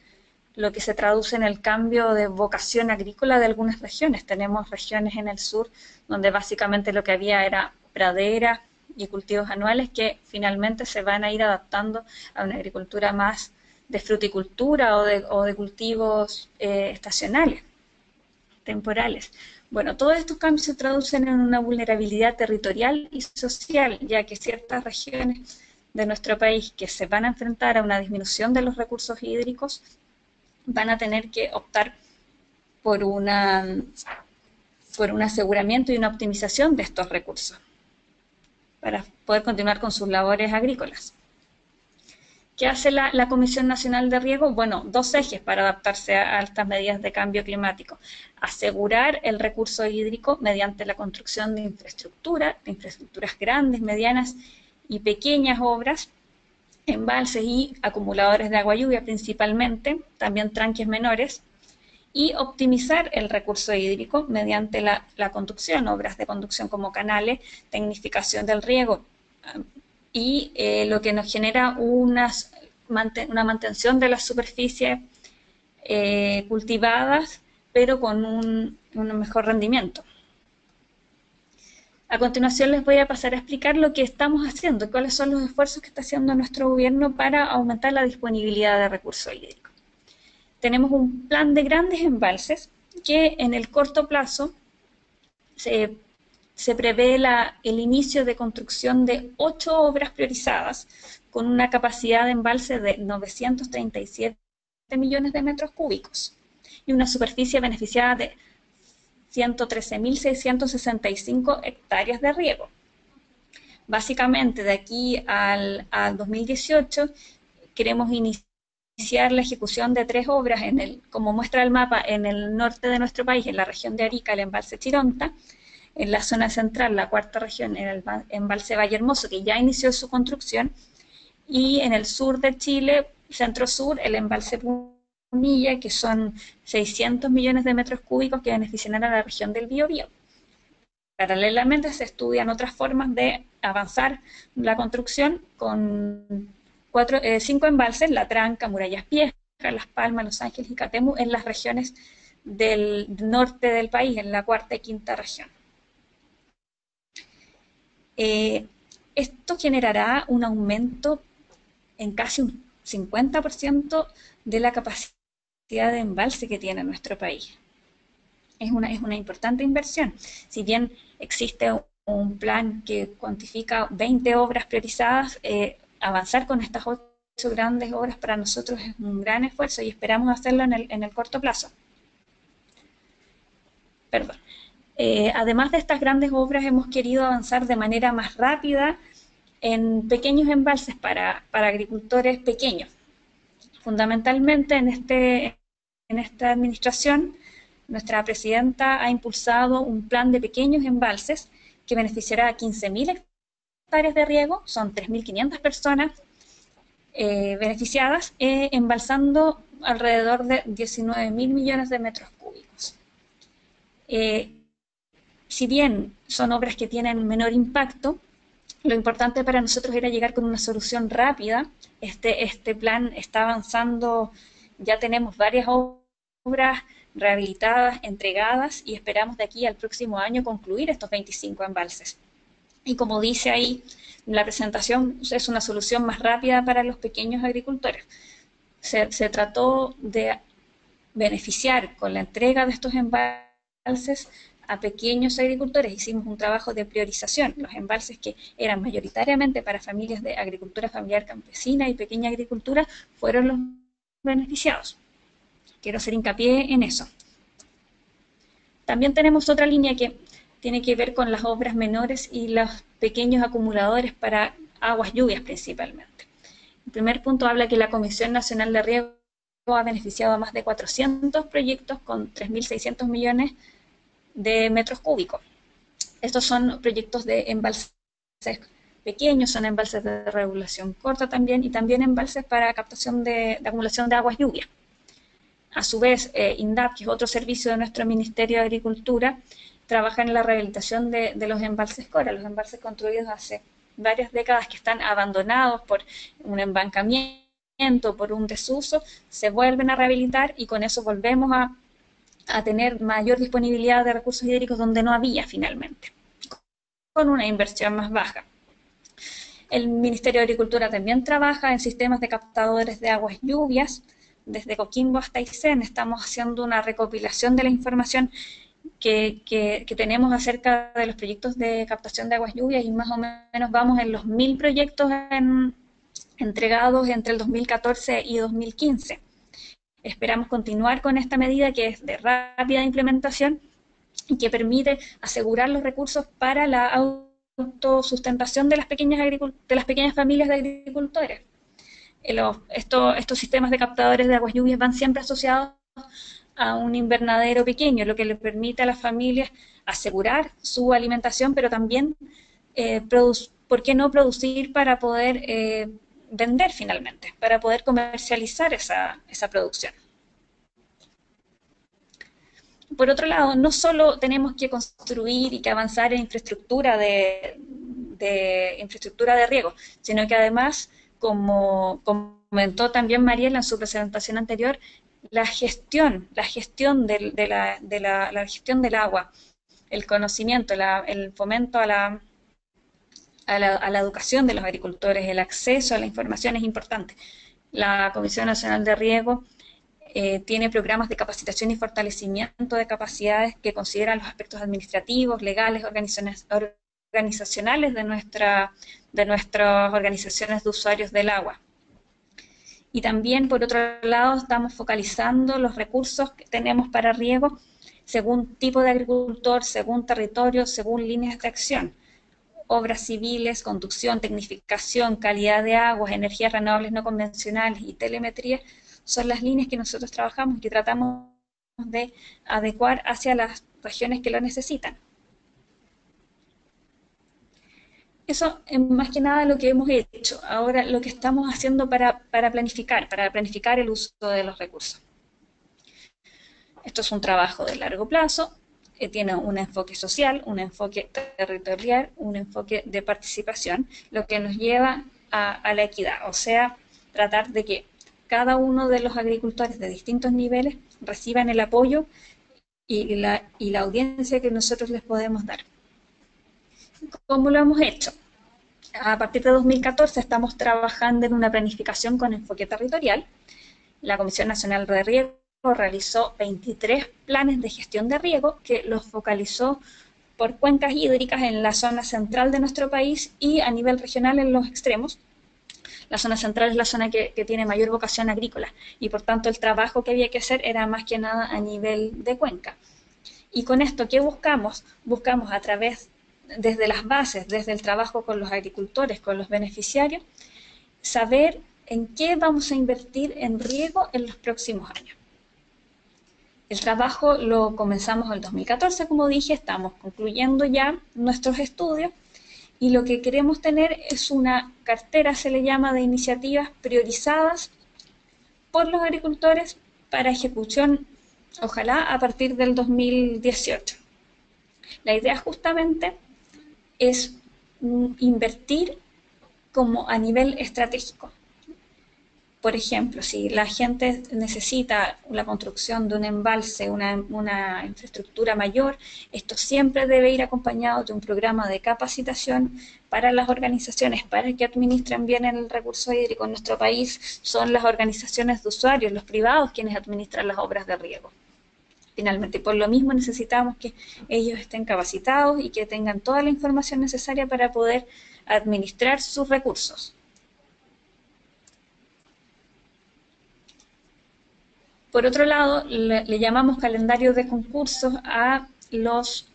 lo que se traduce en el cambio de vocación agrícola de algunas regiones. Tenemos regiones en el sur donde básicamente lo que había era pradera y cultivos anuales que finalmente se van a ir adaptando a una agricultura más de fruticultura o de cultivos estacionales, temporales. Bueno, todos estos cambios se traducen en una vulnerabilidad territorial y social, ya que ciertas regiones de nuestro país que se van a enfrentar a una disminución de los recursos hídricos van a tener que optar por un aseguramiento y una optimización de estos recursos para poder continuar con sus labores agrícolas. ¿Qué hace la Comisión Nacional de Riego? Bueno, 2 ejes para adaptarse a estas medidas de cambio climático. Asegurar el recurso hídrico mediante la construcción de infraestructuras grandes, medianas y pequeñas obras, embalses y acumuladores de agua lluvia principalmente, también tranques menores, y optimizar el recurso hídrico mediante la conducción, obras de conducción como canales, tecnificación del riego, y lo que nos genera una mantención de las superficies cultivadas, pero con un mejor rendimiento. A continuación les voy a pasar a explicar lo que estamos haciendo, cuáles son los esfuerzos que está haciendo nuestro gobierno para aumentar la disponibilidad de recursos hídricos. Tenemos un plan de grandes embalses que en el corto plazo se prevé el inicio de construcción de 8 obras priorizadas con una capacidad de embalse de 937 millones de metros cúbicos y una superficie beneficiada de 113.665 hectáreas de riego. Básicamente, de aquí al 2018, queremos iniciar la ejecución de 3 obras, como muestra el mapa, en el norte de nuestro país, en la región de Arica, el embalse Chironta, en la zona central, la 4ª región, en el embalse Valle Hermoso, que ya inició su construcción, y en el sur de Chile, centro-sur, el embalse Punilla, que son 600 millones de metros cúbicos que beneficiarán a la región del Biobío. Paralelamente se estudian otras formas de avanzar la construcción con 5 embalses, La Tranca, Murallas Viejas, Las Palmas, Los Ángeles y Catemu, en las regiones del norte del país, en la cuarta y quinta región. Esto generará un aumento en casi un 50% de la capacidad de embalse que tiene nuestro país. Es una importante inversión. Si bien existe un plan que cuantifica 20 obras priorizadas, avanzar con estas 8 grandes obras para nosotros es un gran esfuerzo y esperamos hacerlo en el corto plazo. Perdón. Además de estas grandes obras, hemos querido avanzar de manera más rápida en pequeños embalses para agricultores pequeños. Fundamentalmente en esta administración, nuestra presidenta ha impulsado un plan de pequeños embalses que beneficiará a 15.000 hectáreas de riego, son 3.500 personas beneficiadas, embalsando alrededor de 19.000 millones de metros cúbicos. Si bien son obras que tienen menor impacto, lo importante para nosotros era llegar con una solución rápida. Este plan está avanzando, ya tenemos varias obras rehabilitadas, entregadas, y esperamos de aquí al próximo año concluir estos 25 embalses. Y como dice ahí, la presentación es una solución más rápida para los pequeños agricultores. Se trató de beneficiar con la entrega de estos embalses a pequeños agricultores. Hicimos un trabajo de priorización. Los embalses que eran mayoritariamente para familias de agricultura familiar campesina y pequeña agricultura fueron los beneficiados. Quiero hacer hincapié en eso. También tenemos otra línea que tiene que ver con las obras menores y los pequeños acumuladores para aguas lluvias principalmente. El primer punto habla que la Comisión Nacional de Riego ha beneficiado a más de 400 proyectos con 3.600 millones de metros cúbicos. Estos son proyectos de embalses pequeños, son embalses de regulación corta también, y también embalses para captación de acumulación de aguas lluvias. A su vez, INDAP, que es otro servicio de nuestro Ministerio de Agricultura, trabaja en la rehabilitación de los embalses Cora, los embalses construidos hace varias décadas que están abandonados por un embancamiento, por un desuso, se vuelven a rehabilitar y con eso volvemos a tener mayor disponibilidad de recursos hídricos donde no había finalmente, con una inversión más baja. El Ministerio de Agricultura también trabaja en sistemas de captadores de aguas lluvias. Desde Coquimbo hasta Aysén estamos haciendo una recopilación de la información que tenemos acerca de los proyectos de captación de aguas lluvias, y más o menos vamos en los 1.000 proyectos entregados entre el 2014 y 2015. Esperamos continuar con esta medida que es de rápida implementación y que permite asegurar los recursos para la autosustentación de las pequeñas familias de agricultores. Estos sistemas de captadores de aguas lluvias van siempre asociados a un invernadero pequeño, lo que le permite a las familias asegurar su alimentación, pero también, ¿por qué no producir para poder vender finalmente, para poder comercializar esa producción? Por otro lado, no solo tenemos que construir y que avanzar en infraestructura de riego, sino que además, como comentó también Mariela en su presentación anterior, la gestión del agua, el conocimiento, el fomento a la educación de los agricultores, el acceso a la información es importante. La Comisión Nacional de Riego tiene programas de capacitación y fortalecimiento de capacidades que consideran los aspectos administrativos, legales, organizacionales de nuestras organizaciones de usuarios del agua. Y también, por otro lado, estamos focalizando los recursos que tenemos para riego según tipo de agricultor, según territorio, según líneas de acción. Obras civiles, conducción, tecnificación, calidad de aguas, energías renovables no convencionales y telemetría son las líneas que nosotros trabajamos y que tratamos de adecuar hacia las regiones que lo necesitan. Eso es más que nada lo que hemos hecho. Ahora lo que estamos haciendo para planificar el uso de los recursos. Esto es un trabajo de largo plazo, tiene un enfoque social, un enfoque territorial, un enfoque de participación, lo que nos lleva a la equidad, o sea, tratar de que cada uno de los agricultores de distintos niveles reciban el apoyo y la audiencia que nosotros les podemos dar. ¿Cómo lo hemos hecho? A partir de 2014 estamos trabajando en una planificación con enfoque territorial. La Comisión Nacional de Riego realizó 23 planes de gestión de riego que los focalizó por cuencas hídricas en la zona central de nuestro país y a nivel regional en los extremos. La zona central es la zona que tiene mayor vocación agrícola y por tanto el trabajo que había que hacer era más que nada a nivel de cuenca. Y con esto, ¿qué buscamos? Buscamos a través, desde las bases, desde el trabajo con los agricultores, con los beneficiarios, saber en qué vamos a invertir en riego en los próximos años. El trabajo lo comenzamos en el 2014, como dije, estamos concluyendo ya nuestros estudios y lo que queremos tener es una cartera, se le llama, de iniciativas priorizadas por los agricultores para ejecución, ojalá a partir del 2018. La idea justamente es invertir como a nivel estratégico. Por ejemplo, si la gente necesita la construcción de un embalse, una infraestructura mayor, esto siempre debe ir acompañado de un programa de capacitación para las organizaciones, para que administren bien el recurso hídrico. En nuestro país son las organizaciones de usuarios, los privados, quienes administran las obras de riego. Finalmente, por lo mismo necesitamos que ellos estén capacitados y que tengan toda la información necesaria para poder administrar sus recursos. Por otro lado, le llamamos calendario de concursos a los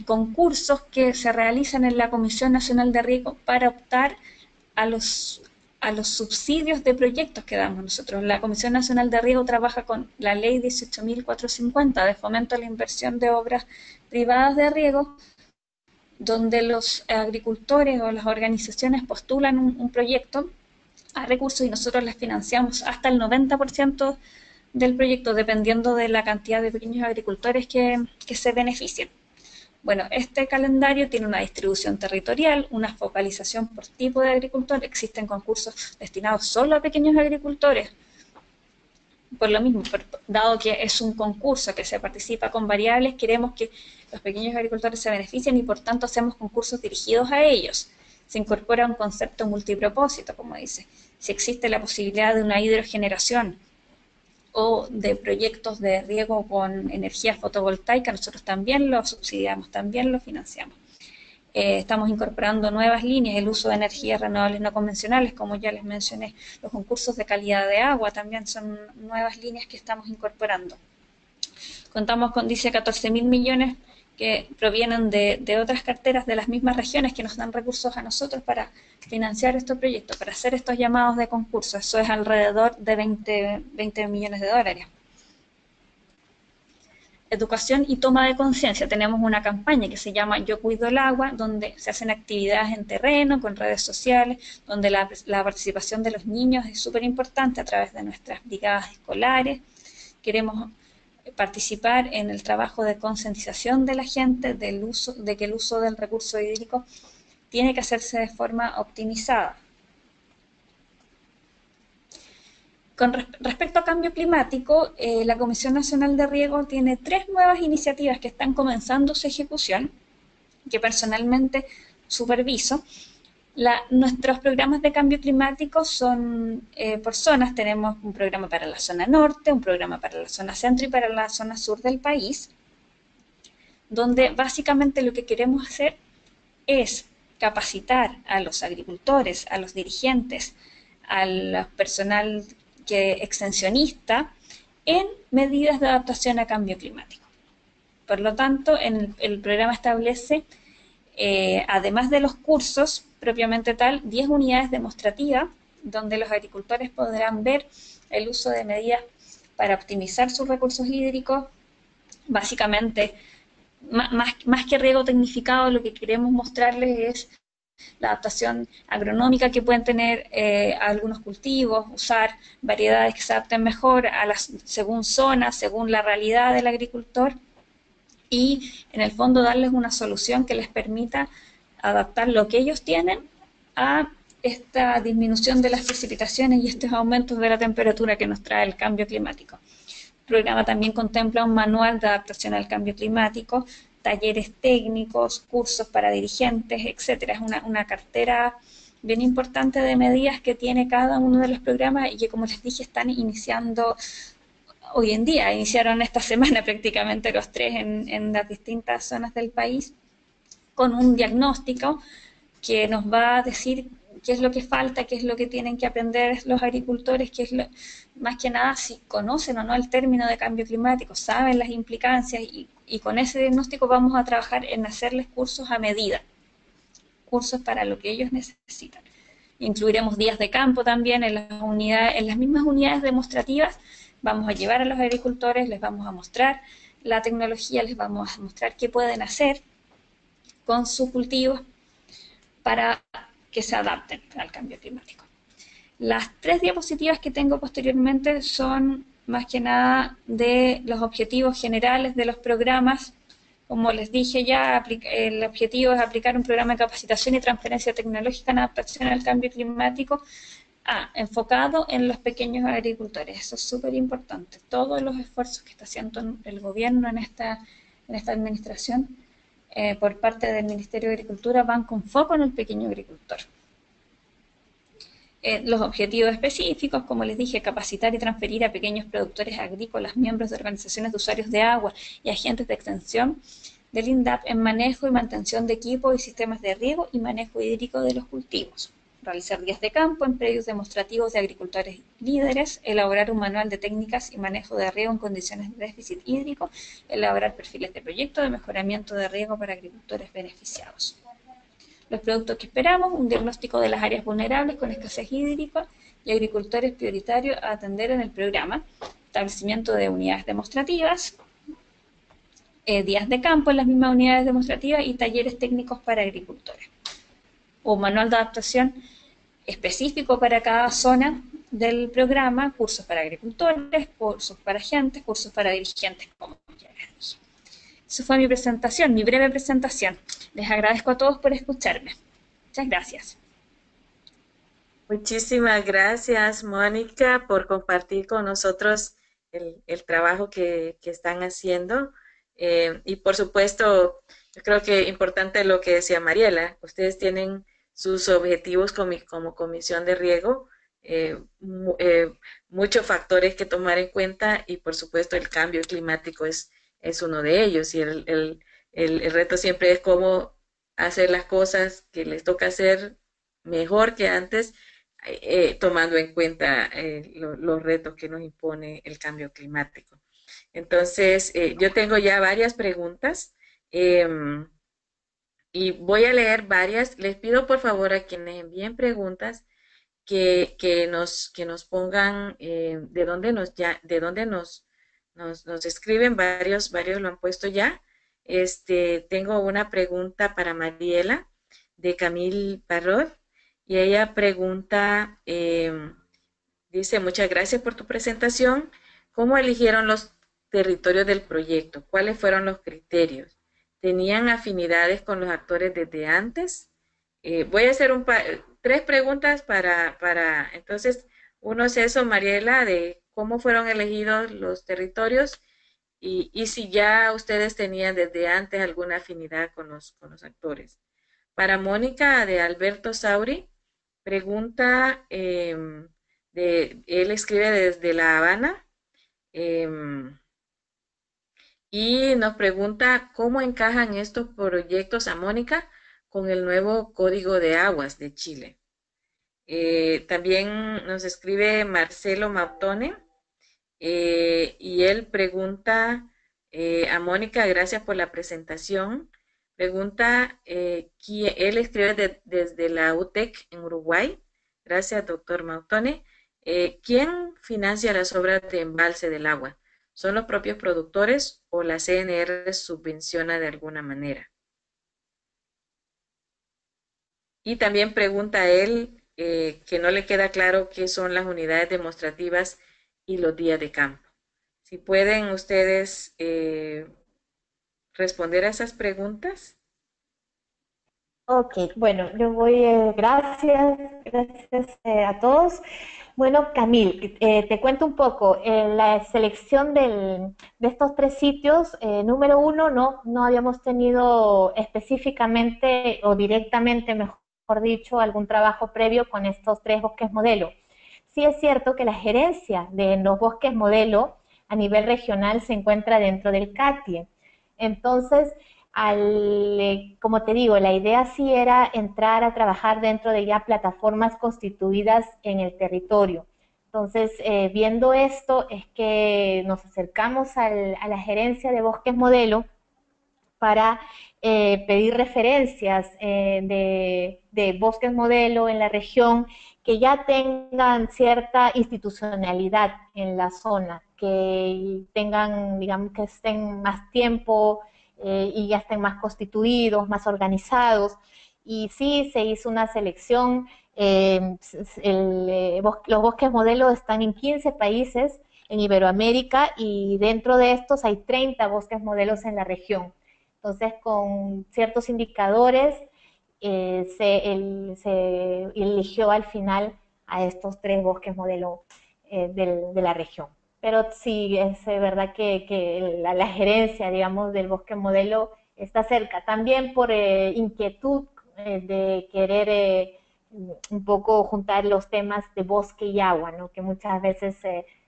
concursos que se realizan en la Comisión Nacional de Riego para optar a los subsidios de proyectos que damos nosotros. La Comisión Nacional de Riego trabaja con la Ley 18.450 de fomento a la inversión de obras privadas de riego, donde los agricultores o las organizaciones postulan un proyecto a recursos y nosotros les financiamos hasta el 90% del proyecto, dependiendo de la cantidad de pequeños agricultores que se beneficien. Bueno, este calendario tiene una distribución territorial, una focalización por tipo de agricultor. Existen concursos destinados solo a pequeños agricultores. Por lo mismo, dado que es un concurso que se participa con variables, queremos que los pequeños agricultores se beneficien y por tanto hacemos concursos dirigidos a ellos. Se incorpora un concepto multipropósito, como dice. Si existe la posibilidad de una hidrogeneración o de proyectos de riego con energía fotovoltaica, nosotros también lo subsidiamos, también lo financiamos. Estamos incorporando nuevas líneas, el uso de energías renovables no convencionales, como ya les mencioné, los concursos de calidad de agua también son nuevas líneas que estamos incorporando. Contamos con, dice, 14.000 millones que provienen de otras carteras de las mismas regiones que nos dan recursos a nosotros para financiar estos proyectos, para hacer estos llamados de concurso. Eso es alrededor de 20 millones de dólares. Educación y toma de conciencia. Tenemos una campaña que se llama Yo Cuido el Agua, donde se hacen actividades en terreno, con redes sociales, donde la participación de los niños es súper importante a través de nuestras brigadas escolares. Queremos participar en el trabajo de concientización de la gente de que el uso del recurso hídrico tiene que hacerse de forma optimizada. Con respecto a cambio climático, la Comisión Nacional de Riego tiene 3 nuevas iniciativas que están comenzando su ejecución, que personalmente superviso. Nuestros programas de cambio climático son por zonas. Tenemos un programa para la zona norte, un programa para la zona centro y para la zona sur del país, donde básicamente lo que queremos hacer es capacitar a los agricultores, a los dirigentes, al personal extensionista en medidas de adaptación a cambio climático. Por lo tanto, el programa establece, además de los cursos propiamente tal, 10 unidades demostrativas donde los agricultores podrán ver el uso de medidas para optimizar sus recursos hídricos. Básicamente, más que riego tecnificado, lo que queremos mostrarles es la adaptación agronómica que pueden tener a algunos cultivos, usar variedades que se adapten mejor según zona, según la realidad del agricultor, y en el fondo darles una solución que les permita adaptar lo que ellos tienen a esta disminución de las precipitaciones y estos aumentos de la temperatura que nos trae el cambio climático. El programa también contempla un manual de adaptación al cambio climático, talleres técnicos, cursos para dirigentes, etcétera. Es una cartera bien importante de medidas que tiene cada uno de los programas y que, como les dije, están iniciando hoy en día. Iniciaron esta semana prácticamente los tres en las distintas zonas del país con un diagnóstico que nos va a decir qué es lo que falta, qué es lo que tienen que aprender los agricultores, más que nada si conocen o no el término de cambio climático, saben las implicancias y con ese diagnóstico vamos a trabajar en hacerles cursos a medida, cursos para lo que ellos necesitan. Incluiremos días de campo también en las mismas unidades demostrativas. Vamos a llevar a los agricultores, les vamos a mostrar la tecnología, les vamos a mostrar qué pueden hacer con sus cultivos para que se adapten al cambio climático. Las 3 diapositivas que tengo posteriormente son más que nada de los objetivos generales de los programas. Como les dije ya, el objetivo es aplicar un programa de capacitación y transferencia tecnológica en adaptación al cambio climático enfocado en los pequeños agricultores. Eso es súper importante. Todos los esfuerzos que está haciendo el gobierno en esta administración por parte del Ministerio de Agricultura van con foco en el pequeño agricultor. Los objetivos específicos, como les dije, capacitar y transferir a pequeños productores agrícolas, miembros de organizaciones de usuarios de agua y agentes de extensión del INDAP en manejo y mantención de equipos y sistemas de riego y manejo hídrico de los cultivos. Realizar días de campo en predios demostrativos de agricultores líderes, elaborar un manual de técnicas y manejo de riego en condiciones de déficit hídrico, elaborar perfiles de proyecto de mejoramiento de riego para agricultores beneficiados. Los productos que esperamos, un diagnóstico de las áreas vulnerables con escasez hídrica y agricultores prioritarios a atender en el programa, establecimiento de unidades demostrativas, días de campo en las mismas unidades demostrativas y talleres técnicos para agricultores. Un manual de adaptación específico para cada zona del programa, cursos para agricultores, cursos para agentes, cursos para dirigentes, como ya les dije. Eso fue mi presentación, mi breve presentación. Les agradezco a todos por escucharme. Muchas gracias. Muchísimas gracias, Mónica, por compartir con nosotros el trabajo que están haciendo. Y por supuesto, yo creo que es importante lo que decía Mariela. Ustedes tienen sus objetivos como Comisión de Riego, muchos factores que tomar en cuenta y por supuesto el cambio climático es uno de ellos y el reto siempre es cómo hacer las cosas que les toca hacer mejor que antes, tomando en cuenta los retos que nos impone el cambio climático. Entonces, yo tengo ya varias preguntas y voy a leer varias. Les pido por favor a quienes envíen preguntas que nos pongan de dónde nos escriben, varios lo han puesto ya. Tengo una pregunta para Mariela de Camille Parrot y ella pregunta, dice, muchas gracias por tu presentación. ¿Cómo eligieron los territorios del proyecto? ¿Cuáles fueron los criterios? ¿Tenían afinidades con los actores desde antes? Voy a hacer 3 preguntas para, entonces, uno es eso, Mariela, de cómo fueron elegidos los territorios y si ya ustedes tenían desde antes alguna afinidad con los actores. Para Mónica, de Alberto Sauri, pregunta, él escribe desde La Habana, y nos pregunta cómo encajan estos proyectos a Mónica con el nuevo Código de Aguas de Chile. También nos escribe Marcelo Mautone y él pregunta a Mónica, gracias por la presentación. Pregunta, él escribe desde la UTEC en Uruguay. Gracias, doctor Mautone. ¿Quién financia las obras de embalse del agua? ¿Son los propios productores o la CNR subvenciona de alguna manera? Y también pregunta él que no le queda claro qué son las unidades demostrativas y los días de campo. Si pueden ustedes responder a esas preguntas. Ok, bueno, yo voy, gracias a todos. Bueno, Camil, te cuento un poco. La selección de estos tres sitios, número uno, no habíamos tenido específicamente o directamente, mejor dicho, algún trabajo previo con estos tres bosques modelo. Sí es cierto que la gerencia de los bosques modelo a nivel regional se encuentra dentro del CATIE. Entonces, como te digo, la idea sí era entrar a trabajar dentro de ya plataformas constituidas en el territorio. Entonces, viendo esto, es que nos acercamos a la gerencia de Bosques Modelo para pedir referencias de bosques modelo en la región que ya tengan cierta institucionalidad en la zona, que tengan, digamos, que estén más tiempo y ya estén más constituidos, más organizados. Y sí, se hizo una selección. Los bosques modelo están en 15 países en Iberoamérica y dentro de estos hay 30 bosques modelos en la región. Entonces, con ciertos indicadores, se eligió al final a estos tres bosques modelo de la región. Pero sí, es verdad que la gerencia, digamos, del bosque modelo está cerca. También por inquietud de querer un poco juntar los temas de bosque y agua, ¿no? Que muchas veces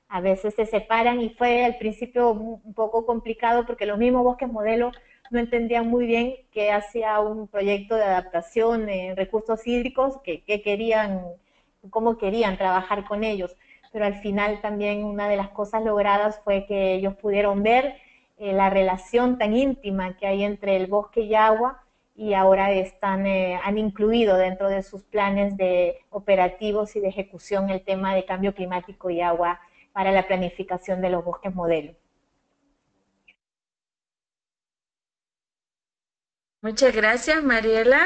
a veces se separan y fue al principio un poco complicado porque los mismos bosques modelo no entendían muy bien que hacía un proyecto de adaptación en recursos hídricos, que querían, cómo querían trabajar con ellos. Pero al final también una de las cosas logradas fue que ellos pudieron ver la relación tan íntima que hay entre el bosque y agua y ahora han incluido dentro de sus planes de operativos y de ejecución el tema de cambio climático y agua para la planificación de los bosques modelo. Muchas gracias, Mariela.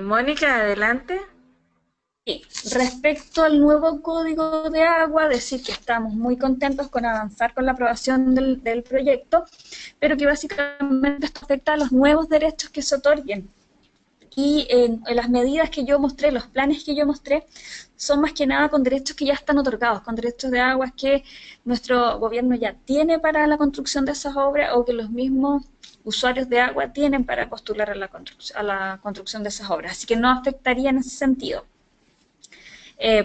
Mónica, adelante. Sí. Respecto al nuevo código de agua, decir que estamos muy contentos con avanzar con la aprobación del proyecto, pero que básicamente esto afecta a los nuevos derechos que se otorguen. Y las medidas que yo mostré, los planes que yo mostré, son más que nada con derechos que ya están otorgados, con derechos de aguas que nuestro gobierno ya tiene para la construcción de esas obras o que los mismos usuarios de agua tienen para postular a la construcción de esas obras. Así que no afectaría en ese sentido.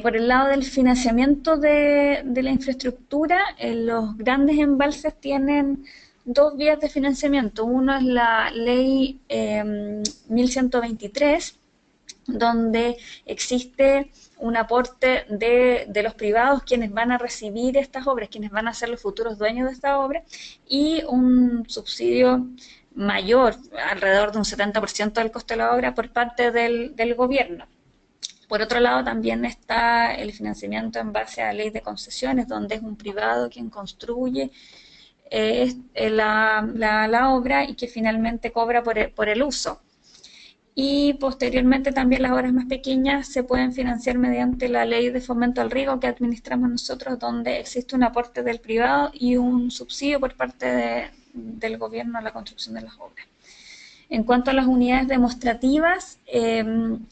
Por el lado del financiamiento de la infraestructura, los grandes embalses tienen dos vías de financiamiento. Uno es la ley 1123, donde existe un aporte de los privados, quienes van a recibir estas obras, quienes van a ser los futuros dueños de esta obra, y un subsidio mayor, alrededor de un 70% del costo de la obra, por parte del gobierno. Por otro lado, también está el financiamiento en base a la ley de concesiones, donde es un privado quien construye la obra y que finalmente cobra por el uso. Y posteriormente también las obras más pequeñas se pueden financiar mediante la ley de fomento al riego que administramos nosotros, donde existe un aporte del privado y un subsidio por parte del gobierno a la construcción de las obras. En cuanto a las unidades demostrativas,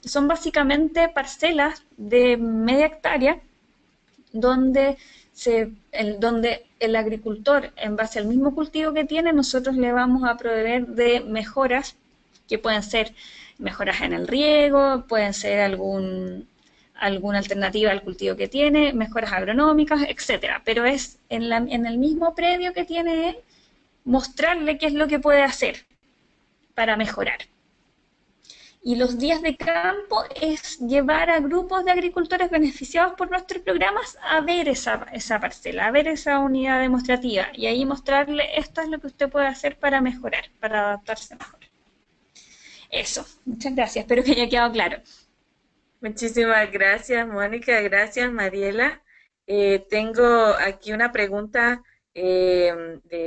son básicamente parcelas de media hectárea donde el agricultor, en base al mismo cultivo que tiene, nosotros le vamos a proveer de mejoras que pueden ser mejoras en el riego, pueden ser alguna alternativa al cultivo que tiene, mejoras agronómicas, etcétera. Pero es en el mismo predio que tiene él, mostrarle qué es lo que puede hacer para mejorar. Y los días de campo es llevar a grupos de agricultores beneficiados por nuestros programas a ver esa parcela, a ver esa unidad demostrativa y ahí mostrarle esto es lo que usted puede hacer para mejorar, para adaptarse mejor. Eso, muchas gracias, espero que haya quedado claro. Muchísimas gracias, Mónica, gracias, Mariela. Tengo aquí una pregunta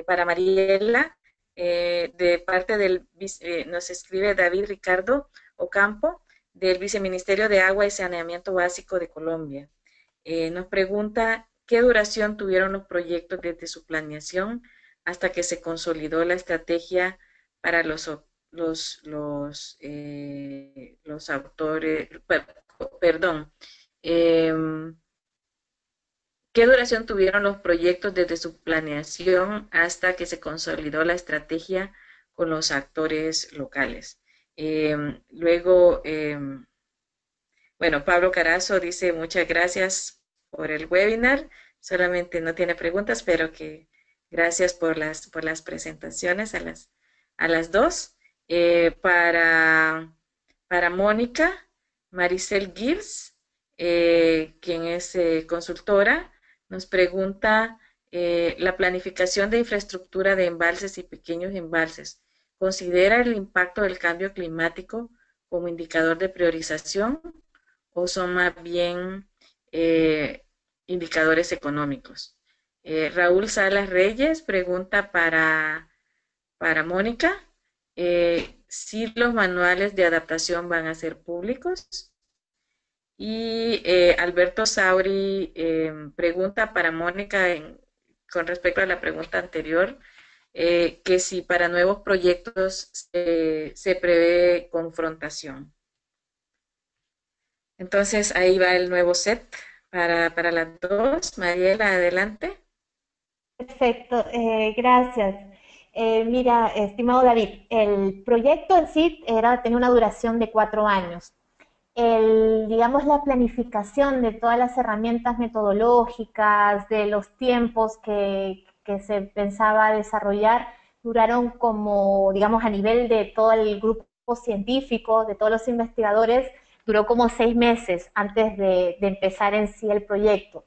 para Mariela. De parte nos escribe David Ricardo Ocampo, del Viceministerio de Agua y Saneamiento Básico de Colombia. Nos pregunta qué duración tuvieron los proyectos desde su planeación hasta que se consolidó la estrategia para los autores, perdón, eh, ¿qué duración tuvieron los proyectos desde su planeación hasta que se consolidó la estrategia con los actores locales? Luego, bueno, Pablo Carazo dice muchas gracias por el webinar. Solamente no tiene preguntas, pero que gracias por las presentaciones a las dos. Para Mónica, Maricel Gibbs, quien es consultora, nos pregunta la planificación de infraestructura de embalses y pequeños embalses. ¿Considera el impacto del cambio climático como indicador de priorización o son más bien indicadores económicos? Raúl Salas Reyes pregunta para Mónica si los manuales de adaptación van a ser públicos. Y Alberto Sauri pregunta para Mónica con respecto a la pregunta anterior, que si para nuevos proyectos se prevé confrontación. Entonces ahí va el nuevo set para las dos. Mariela, adelante. Perfecto, gracias. Mira, estimado David, el proyecto en sí tenía una duración de 4 años. Digamos, la planificación de todas las herramientas metodológicas, de los tiempos que se pensaba desarrollar, duraron como, digamos, a nivel de todo el grupo científico, de todos los investigadores, duró como 6 meses antes de empezar en sí el proyecto.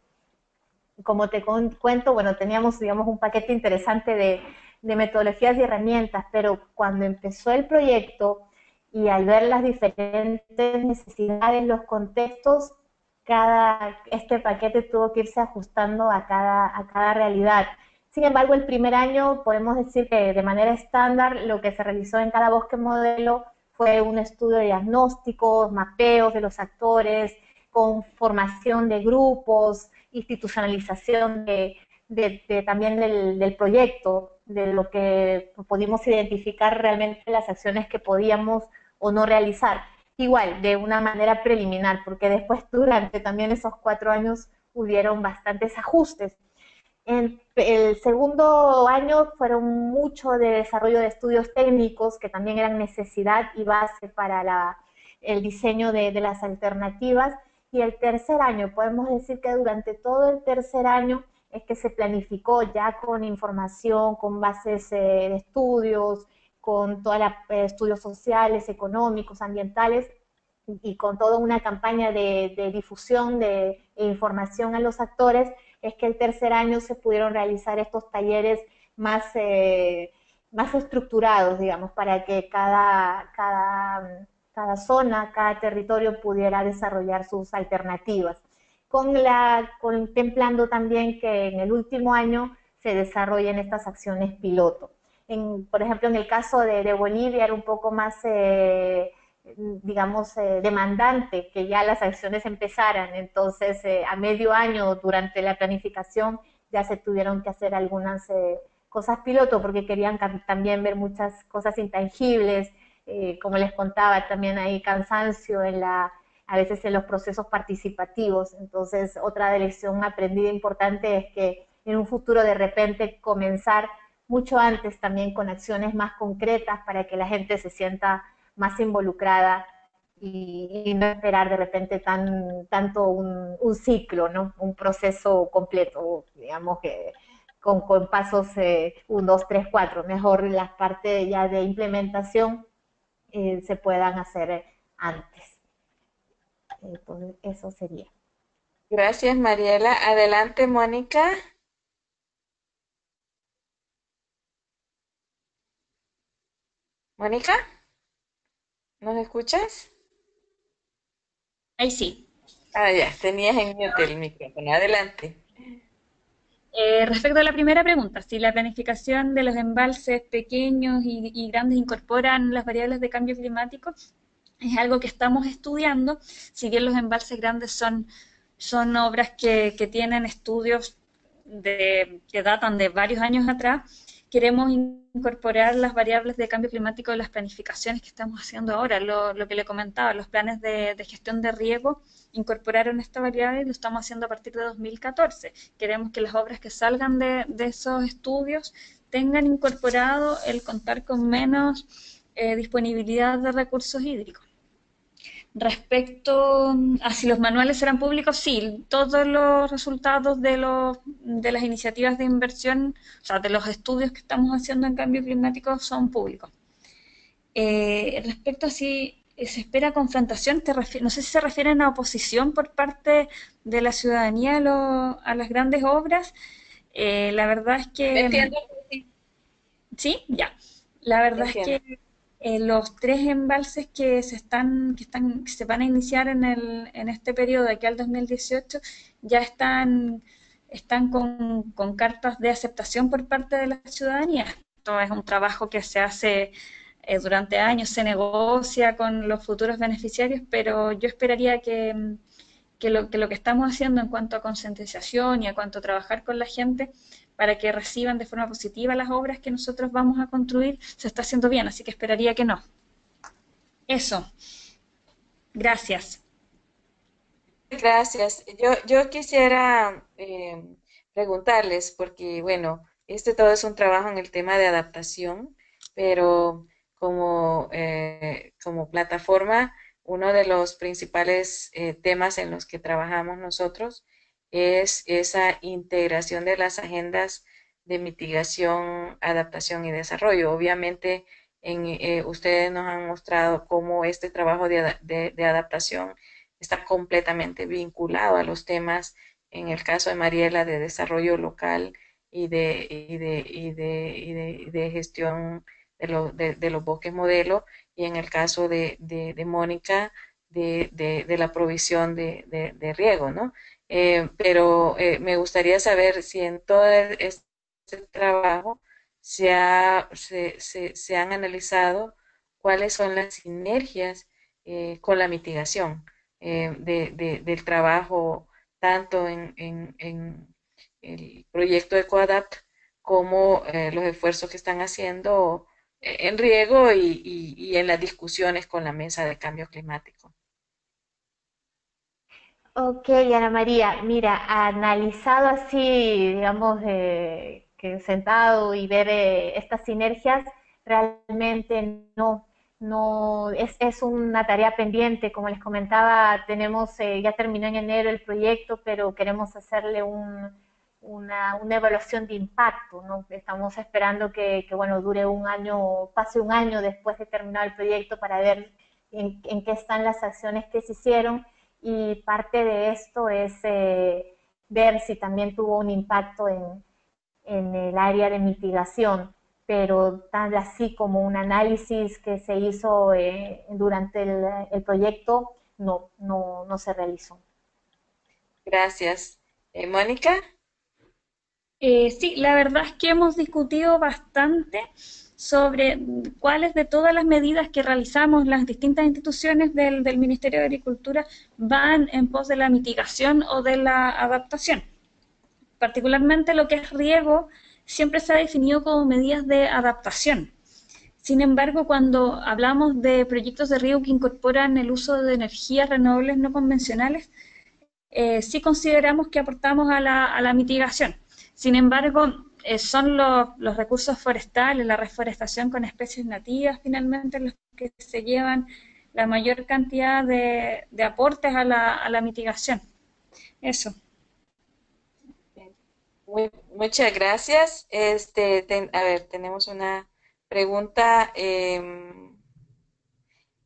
Como te cuento, bueno, teníamos, digamos, un paquete interesante de metodologías y herramientas, pero cuando empezó el proyecto y al ver las diferentes necesidades, los contextos, este paquete tuvo que irse ajustando a cada realidad. Sin embargo, el primer año podemos decir que de manera estándar lo que se realizó en cada bosque modelo fue un estudio de diagnósticos, mapeos de los actores, con formación de grupos, institucionalización también del proyecto, de lo que pudimos identificar realmente las acciones que podíamos o no realizar. Igual, de una manera preliminar, porque después durante también esos 4 años hubieron bastantes ajustes. En el segundo año fueron mucho de desarrollo de estudios técnicos que también eran necesidad y base para el diseño de las alternativas. Y el tercer año, podemos decir que durante todo el tercer año es que se planificó ya con información, con bases de estudios, con todos los estudios sociales, económicos, ambientales, y con toda una campaña de difusión de información a los actores, es que el tercer año se pudieron realizar estos talleres más estructurados, digamos, para que cada zona, cada territorio pudiera desarrollar sus alternativas. Contemplando también que en el último año se desarrollen estas acciones piloto. Por ejemplo, en el caso de Bolivia era un poco más, digamos, demandante que ya las acciones empezaran. Entonces, a medio año, durante la planificación, ya se tuvieron que hacer algunas cosas piloto, porque querían también ver muchas cosas intangibles. Como les contaba, también hay cansancio a veces en los procesos participativos. Entonces, otra lección aprendida importante es que en un futuro de repente comenzar mucho antes también con acciones más concretas para que la gente se sienta más involucrada y no esperar de repente tanto un ciclo, ¿no? Un proceso completo, digamos que con pasos 1, 2, 3, 4. Mejor las partes ya de implementación se puedan hacer antes. Entonces, eso sería. Gracias, Mariela. Adelante, Mónica. Mónica, ¿nos escuchas? Ahí sí. Ah, ya, tenías en mute el micrófono. Adelante. Respecto a la primera pregunta, si la planificación de los embalses pequeños y grandes incorporan las variables de cambio climático, es algo que estamos estudiando, si bien los embalses grandes son obras que tienen estudios que datan de varios años atrás, queremos incorporar las variables de cambio climático en las planificaciones que estamos haciendo ahora, lo que le comentaba, los planes de gestión de riego incorporaron esta variable y lo estamos haciendo a partir de 2014. Queremos que las obras que salgan de esos estudios tengan incorporado el contar con menos disponibilidad de recursos hídricos. Respecto a si los manuales serán públicos, sí, todos los resultados de las iniciativas de inversión, o sea, de los estudios que estamos haciendo en cambio climático son públicos. Respecto a si se espera confrontación, no sé si se refieren a oposición por parte de la ciudadanía a las grandes obras. La verdad es que... Entiendo, sí, Sí, ya. La verdad es entiendo. que los tres embalses que se van a iniciar en este periodo de aquí al 2018 ya están con cartas de aceptación por parte de la ciudadanía. Esto es un trabajo que se hace durante años, se negocia con los futuros beneficiarios, pero yo esperaría que lo que estamos haciendo en cuanto a concientización y en cuanto a trabajar con la gente para que reciban de forma positiva las obras que nosotros vamos a construir, se está haciendo bien, así que esperaría que no. Eso, gracias. Gracias. Yo quisiera preguntarles, porque bueno, este todo es un trabajo en el tema de adaptación, pero como plataforma, uno de los principales temas en los que trabajamos nosotros es esa integración de las agendas de mitigación, adaptación y desarrollo. Obviamente, ustedes nos han mostrado cómo este trabajo de adaptación está completamente vinculado a los temas, en el caso de Mariela, de desarrollo local y de gestión de los bosques modelo, y en el caso de Mónica, de la provisión de riego, ¿no? Pero me gustaría saber si en todo este trabajo se han analizado cuáles son las sinergias con la mitigación del trabajo tanto en el proyecto EcoAdapt como los esfuerzos que están haciendo en riego y en las discusiones con la mesa de cambio climático. Ok, Ana María, mira, analizado así, digamos, que sentado y ver estas sinergias, realmente no, es una tarea pendiente. Como les comentaba, ya terminó en enero el proyecto, pero queremos hacerle una evaluación de impacto, ¿no? Estamos esperando bueno, dure un año, pase un año después de terminar el proyecto para ver en qué están las acciones que se hicieron, y parte de esto es ver si también tuvo un impacto en el área de mitigación, pero tal así como un análisis que se hizo durante el proyecto, no se realizó. Gracias. Mónica, Sí, la verdad es que hemos discutido bastante sobre cuáles de todas las medidas que realizamos las distintas instituciones del Ministerio de Agricultura van en pos de la mitigación o de la adaptación. Particularmente lo que es riego siempre se ha definido como medidas de adaptación. Sin embargo, cuando hablamos de proyectos de riego que incorporan el uso de energías renovables no convencionales, sí consideramos que aportamos a la mitigación. Sin embargo, son los recursos forestales, la reforestación con especies nativas, finalmente los que se llevan la mayor cantidad de aportes a la mitigación. Eso. muchas gracias. A ver, tenemos una pregunta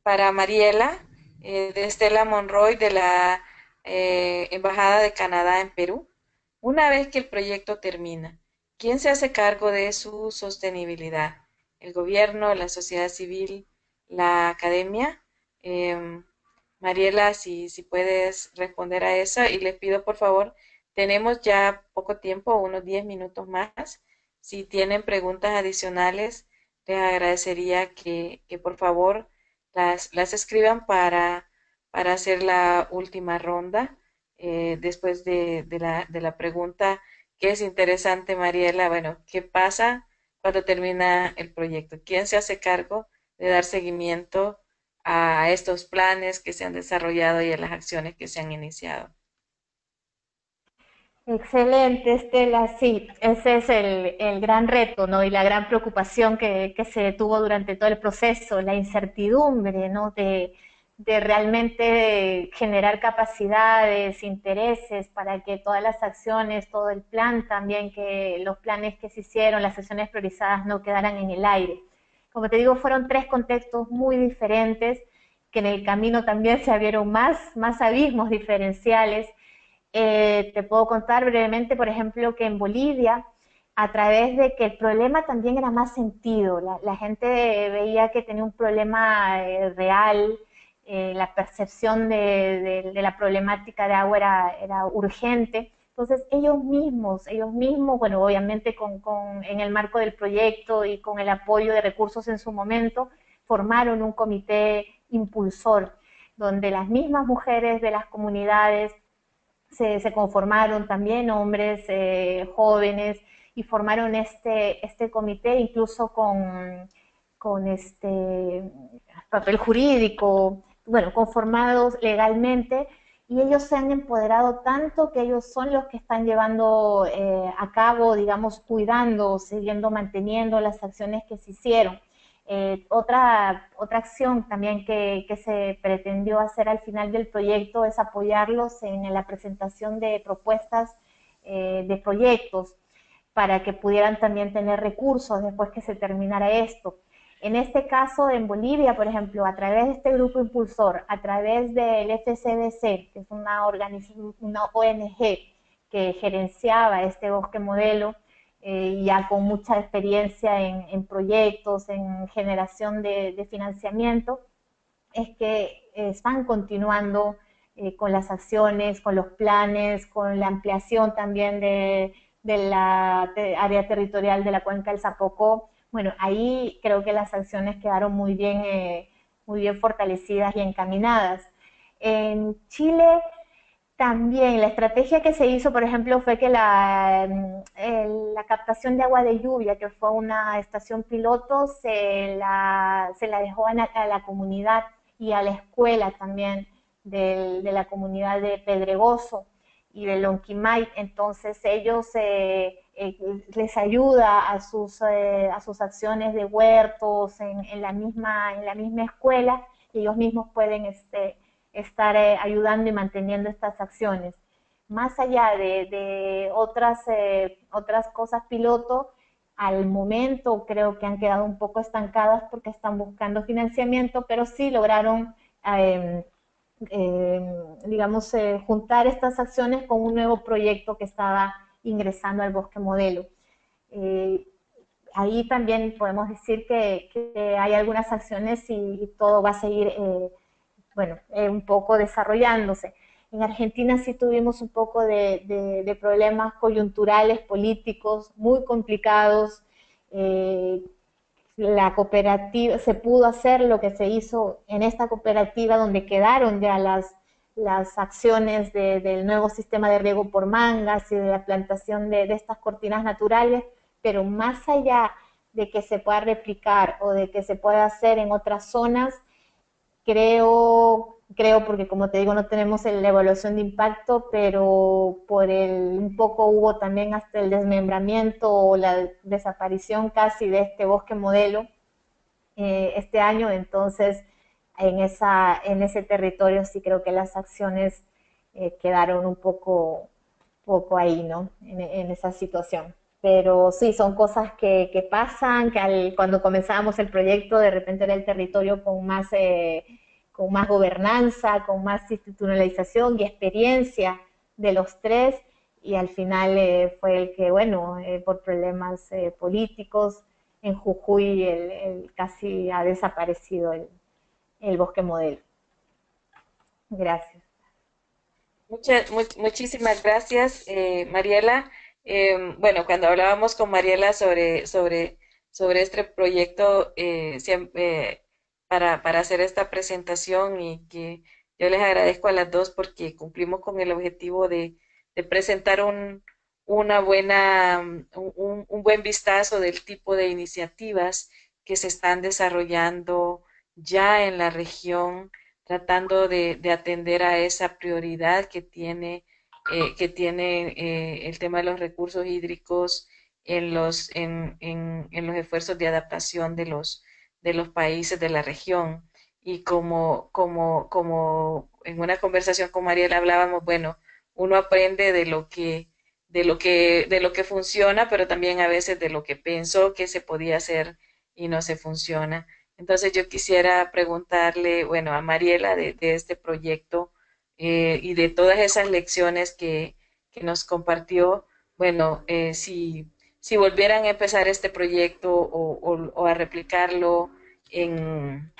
para Mariela de Estela Monroy de la Embajada de Canadá en Perú. Una vez que el proyecto termina, ¿quién se hace cargo de su sostenibilidad? ¿El gobierno, la sociedad civil, la academia? Eh, Mariela, si puedes responder a eso, y les pido por favor, tenemos ya poco tiempo, unos 10 minutos más. Si tienen preguntas adicionales, les agradecería que por favor las escriban para hacer la última ronda. Después de la pregunta que es interesante, Mariela, bueno, ¿qué pasa cuando termina el proyecto? ¿Quién se hace cargo de dar seguimiento a estos planes que se han desarrollado y a las acciones que se han iniciado? Excelente, Estela. Sí, ese es el gran reto, ¿no? Y la gran preocupación que se tuvo durante todo el proceso, la incertidumbre, ¿no? De realmente generar capacidades, intereses para que todas las acciones, todo el plan también, que los planes que se hicieron, las acciones priorizadas no quedaran en el aire. Como te digo, fueron tres contextos muy diferentes, que en el camino también se abrieron más abismos diferenciales. Te puedo contar brevemente, por ejemplo, que en Bolivia, a través de que el problema también era más sentido, la gente veía que tenía un problema real, la percepción de la problemática de agua era urgente. Entonces ellos mismos, bueno, obviamente en el marco del proyecto y con el apoyo de recursos en su momento, formaron un comité impulsor, donde las mismas mujeres de las comunidades se conformaron también hombres jóvenes y formaron este comité incluso con este papel jurídico, bueno, conformados legalmente, y ellos se han empoderado tanto que ellos son los que están llevando a cabo, digamos, cuidando, siguiendo manteniendo las acciones que se hicieron. Otra acción también que se pretendió hacer al final del proyecto es apoyarlos en la presentación de propuestas de proyectos para que pudieran también tener recursos después que se terminara esto. En este caso, en Bolivia, por ejemplo, a través de este grupo impulsor, a través del FCDC, que es una ONG que gerenciaba este bosque modelo, ya con mucha experiencia en proyectos, en generación de financiamiento, es que están continuando con las acciones, con los planes, con la ampliación también de la área territorial de la cuenca del Zapocó. Bueno, ahí creo que las acciones quedaron muy bien fortalecidas y encaminadas. En Chile también la estrategia que se hizo, por ejemplo, fue que la captación de agua de lluvia, que fue una estación piloto, se la dejó a la comunidad y a la escuela también de la comunidad de Pedregoso y de Lonquimay. Entonces ellos les ayuda a sus acciones de huertos en la misma escuela, y ellos mismos pueden estar ayudando y manteniendo estas acciones. Más allá de otras cosas piloto, al momento creo que han quedado un poco estancadas porque están buscando financiamiento, pero sí lograron, eh, digamos, juntar estas acciones con un nuevo proyecto que estaba ingresando al Bosque Modelo. Eh, Ahí también podemos decir que hay algunas acciones y todo va a seguir bueno, un poco desarrollándose. En Argentina sí tuvimos un poco de problemas coyunturales, políticos, muy complicados. La cooperativa, se pudo hacer lo que se hizo en esta cooperativa, donde quedaron ya las acciones del nuevo sistema de riego por mangas y de la plantación de estas cortinas naturales, pero más allá de que se pueda replicar o de que se pueda hacer en otras zonas, creo porque como te digo no tenemos la evaluación de impacto, pero un poco hubo también hasta el desmembramiento o la desaparición casi de este bosque modelo este año. Entonces en ese territorio sí creo que las acciones quedaron un poco ahí, ¿no? En esa situación. Pero sí, son cosas que pasan, que cuando comenzábamos el proyecto de repente era el territorio con más gobernanza, con más institucionalización y experiencia de los tres, y al final fue el que, bueno, por problemas políticos, en Jujuy casi ha desaparecido el bosque modelo. Gracias. Muchísimas gracias, Mariela. Bueno, cuando hablábamos con Mariela sobre este proyecto, para hacer esta presentación y que yo les agradezco a las dos porque cumplimos con el objetivo de presentar una buena, un buen vistazo del tipo de iniciativas que se están desarrollando ya en la región, tratando de atender a esa prioridad que tiene el tema de los recursos hídricos en los esfuerzos de adaptación de los países de la región. Y como en una conversación con Mariela hablábamos, bueno, uno aprende de lo que funciona, pero también a veces de lo que pensó que se podía hacer y no se funciona. Entonces yo quisiera preguntarle, bueno, a Mariela de este proyecto y de todas esas lecciones que nos compartió, bueno, si volvieran a empezar este proyecto o a replicarlo en,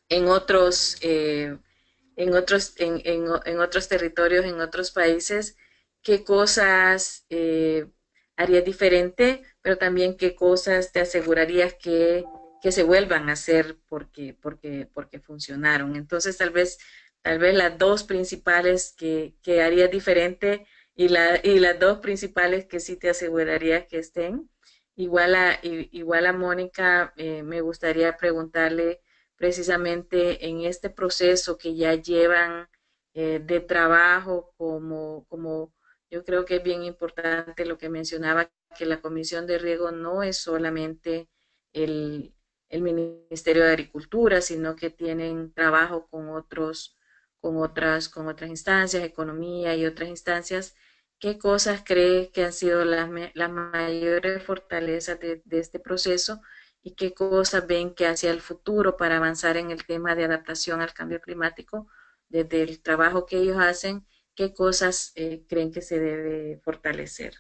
en otros, en otros territorios, en otros países, qué cosas harías diferente, pero también qué cosas te asegurarías que se vuelvan a hacer porque funcionaron. Entonces, tal vez las dos principales que harías diferente y las dos principales que sí te asegurarías que estén. Igual a Mónica, me gustaría preguntarle precisamente en este proceso que ya llevan de trabajo, como yo creo que es bien importante lo que mencionaba, que la Comisión de Riego no es solamente el, el Ministerio de Agricultura, sino que tienen trabajo con otras instancias, economía y otras instancias. ¿Qué cosas cree que han sido las mayores fortalezas de este proceso y qué cosas ven que hacia el futuro para avanzar en el tema de adaptación al cambio climático, desde el trabajo que ellos hacen, qué cosas creen que se debe fortalecer?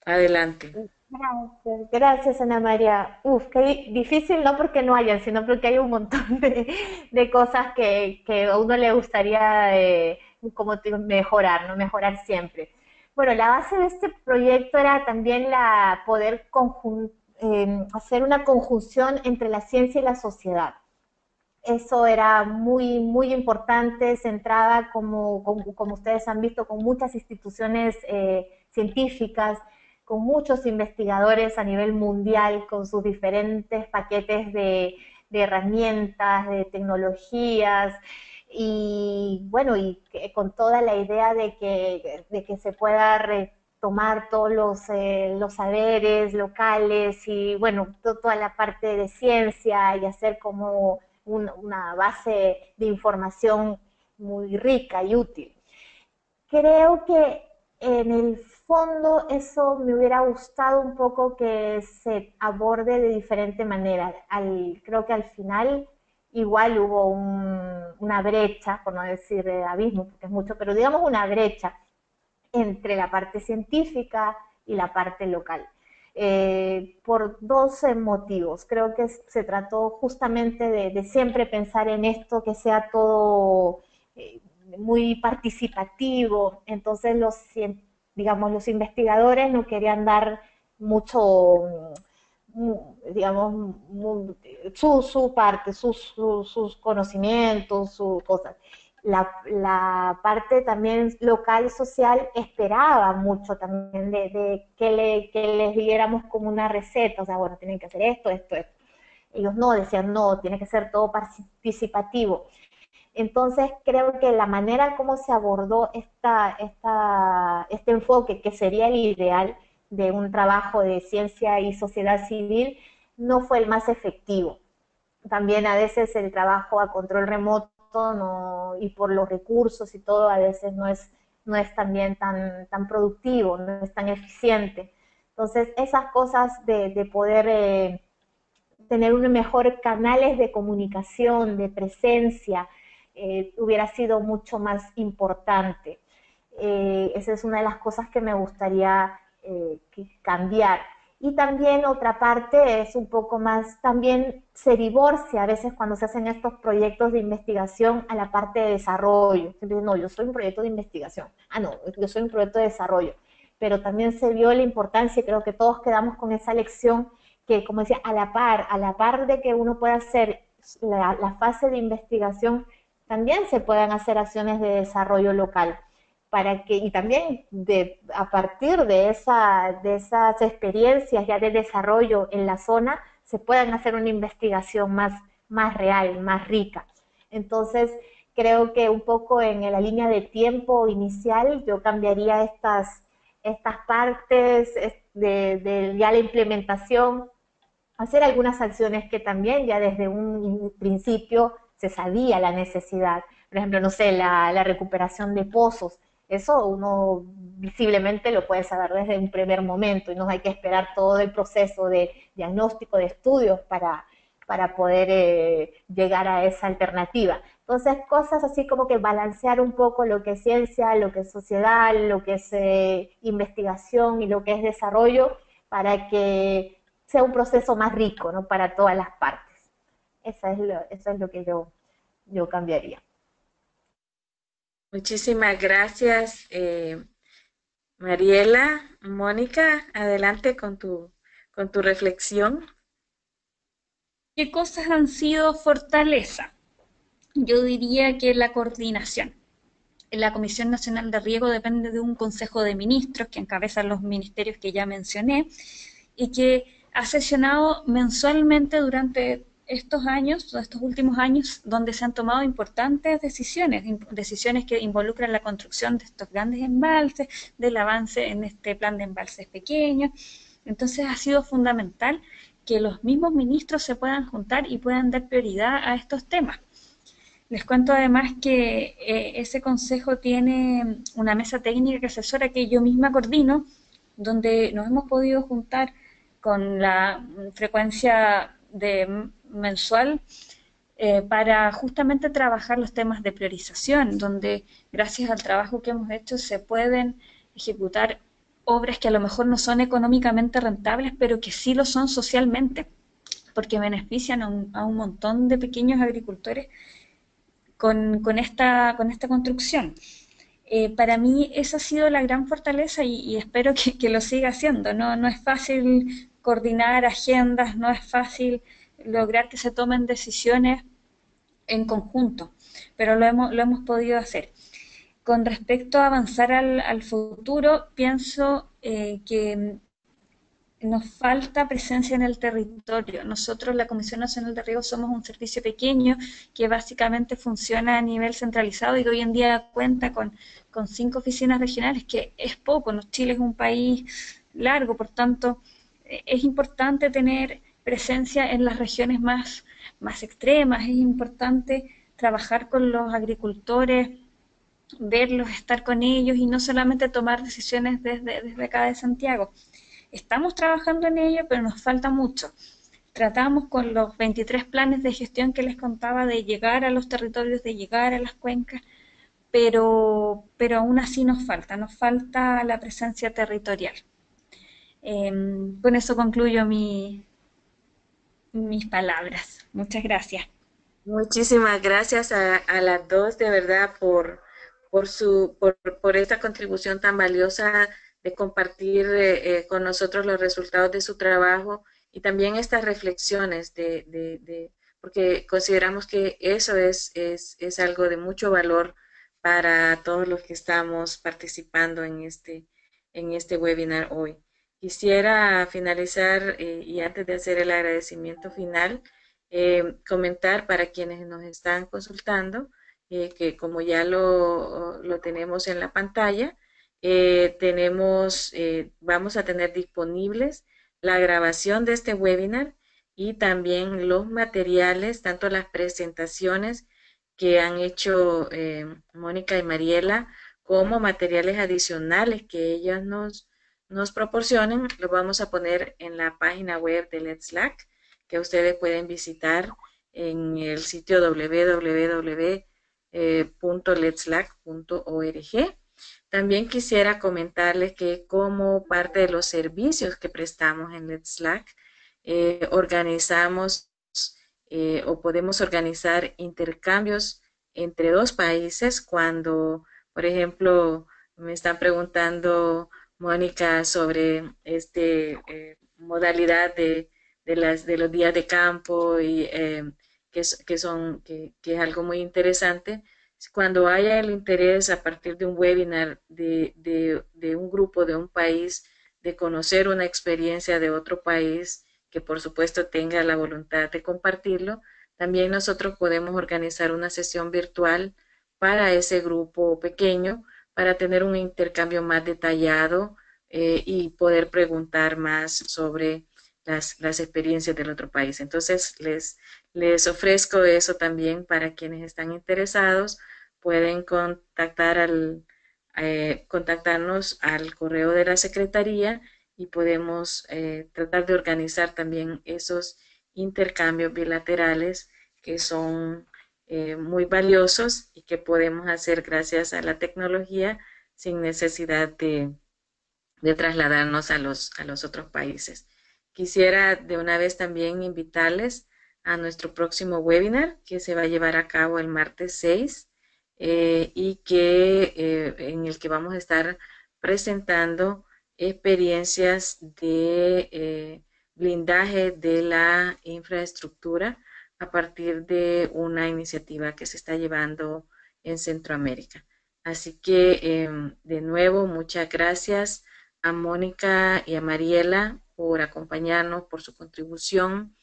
Adelante. Gracias, gracias Ana María. Uf, qué difícil, no porque no hayan, sino porque hay un montón de cosas que a uno le gustaría mejorar, ¿no? Mejorar siempre. Bueno, la base de este proyecto era también la poder hacer una conjunción entre la ciencia y la sociedad. Eso era muy, muy importante, centrada, como ustedes han visto, con muchas instituciones científicas, con muchos investigadores a nivel mundial, con sus diferentes paquetes de herramientas, de tecnologías, y bueno, con toda la idea de que se pueda retomar todos los saberes locales y bueno, toda la parte de ciencia y hacer como una base de información muy rica y útil. Creo que en el fondo eso me hubiera gustado un poco que se aborde de diferente manera. Creo que al final igual hubo una brecha, por no decir abismo, porque es mucho, pero digamos una brecha entre la parte científica y la parte local. Por dos motivos. Creo que se trató justamente de siempre pensar en esto, que sea todo muy participativo. Entonces digamos, los investigadores no querían dar mucho, digamos, su parte, sus conocimientos, sus cosas. La parte también local social esperaba mucho también de que les diéramos como una receta, o sea, bueno, tienen que hacer esto, esto, esto. Ellos no, decían no, tiene que ser todo participativo. Entonces creo que la manera como se abordó este enfoque, que sería el ideal de un trabajo de ciencia y sociedad civil, no fue el más efectivo. También a veces el trabajo a control remoto no, y por los recursos y todo, a veces no es también tan productivo, no es tan eficiente. Entonces, esas cosas de poder tener unos mejores canales de comunicación, de presencia, hubiera sido mucho más importante. Esa es una de las cosas que me gustaría cambiar. Y también otra parte es un poco más, también se divorcia a veces cuando se hacen estos proyectos de investigación a la parte de desarrollo. No, yo soy un proyecto de investigación. Ah, no, yo soy un proyecto de desarrollo. Pero también se vio la importancia, y creo que todos quedamos con esa lección, que, como decía, a la par de que uno pueda hacer la fase de investigación, también se puedan hacer acciones de desarrollo local para que, y también a partir de esas experiencias ya de desarrollo en la zona, se puedan hacer una investigación más real, más rica. Entonces, creo que un poco en la línea de tiempo inicial yo cambiaría estas partes de ya la implementación, hacer algunas acciones que también ya desde un principio se sabía la necesidad. Por ejemplo, no sé, la recuperación de pozos. Eso uno visiblemente lo puede saber desde un primer momento y no hay que esperar todo el proceso de diagnóstico, de estudios para poder llegar a esa alternativa. Entonces, cosas así como que balancear un poco lo que es ciencia, lo que es sociedad, lo que es investigación y lo que es desarrollo, para que sea un proceso más rico, ¿no? Para todas las partes. Eso es lo que yo cambiaría. Muchísimas gracias, Mariela. Mónica, adelante con tu reflexión. ¿Qué cosas han sido fortaleza? Yo diría que la coordinación. La Comisión Nacional de Riego depende de un Consejo de Ministros que encabezan los ministerios que ya mencioné y que ha sesionado mensualmente durante estos años, estos últimos años, donde se han tomado importantes decisiones, decisiones que involucran la construcción de estos grandes embalses, del avance en este plan de embalses pequeños. Entonces ha sido fundamental que los mismos ministros se puedan juntar y puedan dar prioridad a estos temas. Les cuento además que ese consejo tiene una mesa técnica que asesora que yo misma coordino, donde nos hemos podido juntar con la frecuencia mensual para justamente trabajar los temas de priorización, donde gracias al trabajo que hemos hecho se pueden ejecutar obras que a lo mejor no son económicamente rentables, pero que sí lo son socialmente, porque benefician a un montón de pequeños agricultores con esta construcción. Para mí esa ha sido la gran fortaleza y espero que lo siga haciendo. No, no es fácil coordinar agendas, no es fácil lograr que se tomen decisiones en conjunto, pero lo hemos podido hacer. Con respecto a avanzar al futuro, pienso que nos falta presencia en el territorio. Nosotros, la Comisión Nacional de Riego, somos un servicio pequeño que básicamente funciona a nivel centralizado y que hoy en día cuenta con 5 oficinas regionales, que es poco. Chile es un país largo, por tanto, es importante tener presencia en las regiones más extremas, es importante trabajar con los agricultores, verlos, estar con ellos y no solamente tomar decisiones desde acá de Santiago. Estamos trabajando en ello, pero nos falta mucho. Tratamos con los 23 planes de gestión que les contaba de llegar a los territorios, de llegar a las cuencas, pero aún así nos falta la presencia territorial. Con eso concluyo mis palabras. Muchas gracias. Muchísimas gracias a las dos, de verdad, por esta contribución tan valiosa de compartir con nosotros los resultados de su trabajo y también estas reflexiones porque consideramos que eso es algo de mucho valor para todos los que estamos participando en este webinar hoy. Quisiera finalizar y antes de hacer el agradecimiento final, comentar para quienes nos están consultando, que como ya lo tenemos en la pantalla, vamos a tener disponibles la grabación de este webinar y también los materiales, tanto las presentaciones que han hecho Mónica y Mariela, como materiales adicionales que ellas nos proporcionen, los vamos a poner en la página web de Let's Slack, que ustedes pueden visitar en el sitio www.letslack.org. También quisiera comentarles que como parte de los servicios que prestamos en Let's Slack, organizamos o podemos organizar intercambios entre dos países cuando, por ejemplo, me están preguntando, Mónica, sobre modalidad de los días de campo y que es algo muy interesante. Cuando haya el interés a partir de un webinar de un grupo de un país, de conocer una experiencia de otro país, que por supuesto tenga la voluntad de compartirlo, también nosotros podemos organizar una sesión virtual para ese grupo pequeño, para tener un intercambio más detallado y poder preguntar más sobre las experiencias del otro país. Entonces, les ofrezco eso también para quienes están interesados. Pueden contactarnos al correo de la Secretaría y podemos tratar de organizar también esos intercambios bilaterales que son muy valiosos y que podemos hacer gracias a la tecnología sin necesidad de trasladarnos a los otros países. Quisiera de una vez también invitarles a nuestro próximo webinar que se va a llevar a cabo el martes 6 y en el que vamos a estar presentando experiencias de blindaje de la infraestructura a partir de una iniciativa que se está llevando en Centroamérica. Así que, de nuevo, muchas gracias a Mónica y a Mariela por acompañarnos, por su contribución,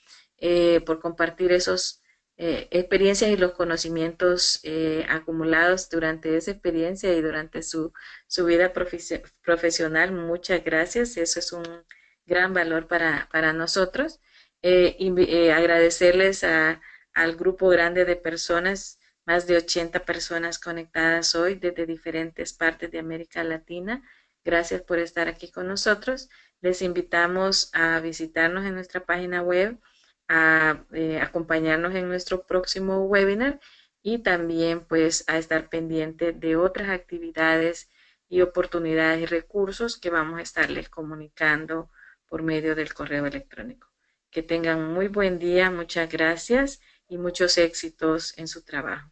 por compartir esos experiencias y los conocimientos acumulados durante esa experiencia y durante su vida profesional. Muchas gracias, eso es un gran valor para nosotros. Agradecerles al grupo grande de personas, más de 80 personas conectadas hoy desde diferentes partes de América Latina. Gracias por estar aquí con nosotros. Les invitamos a visitarnos en nuestra página web, a acompañarnos en nuestro próximo webinar y también pues a estar pendiente de otras actividades y oportunidades y recursos que vamos a estarles comunicando por medio del correo electrónico. Que tengan muy buen día, muchas gracias y muchos éxitos en su trabajo.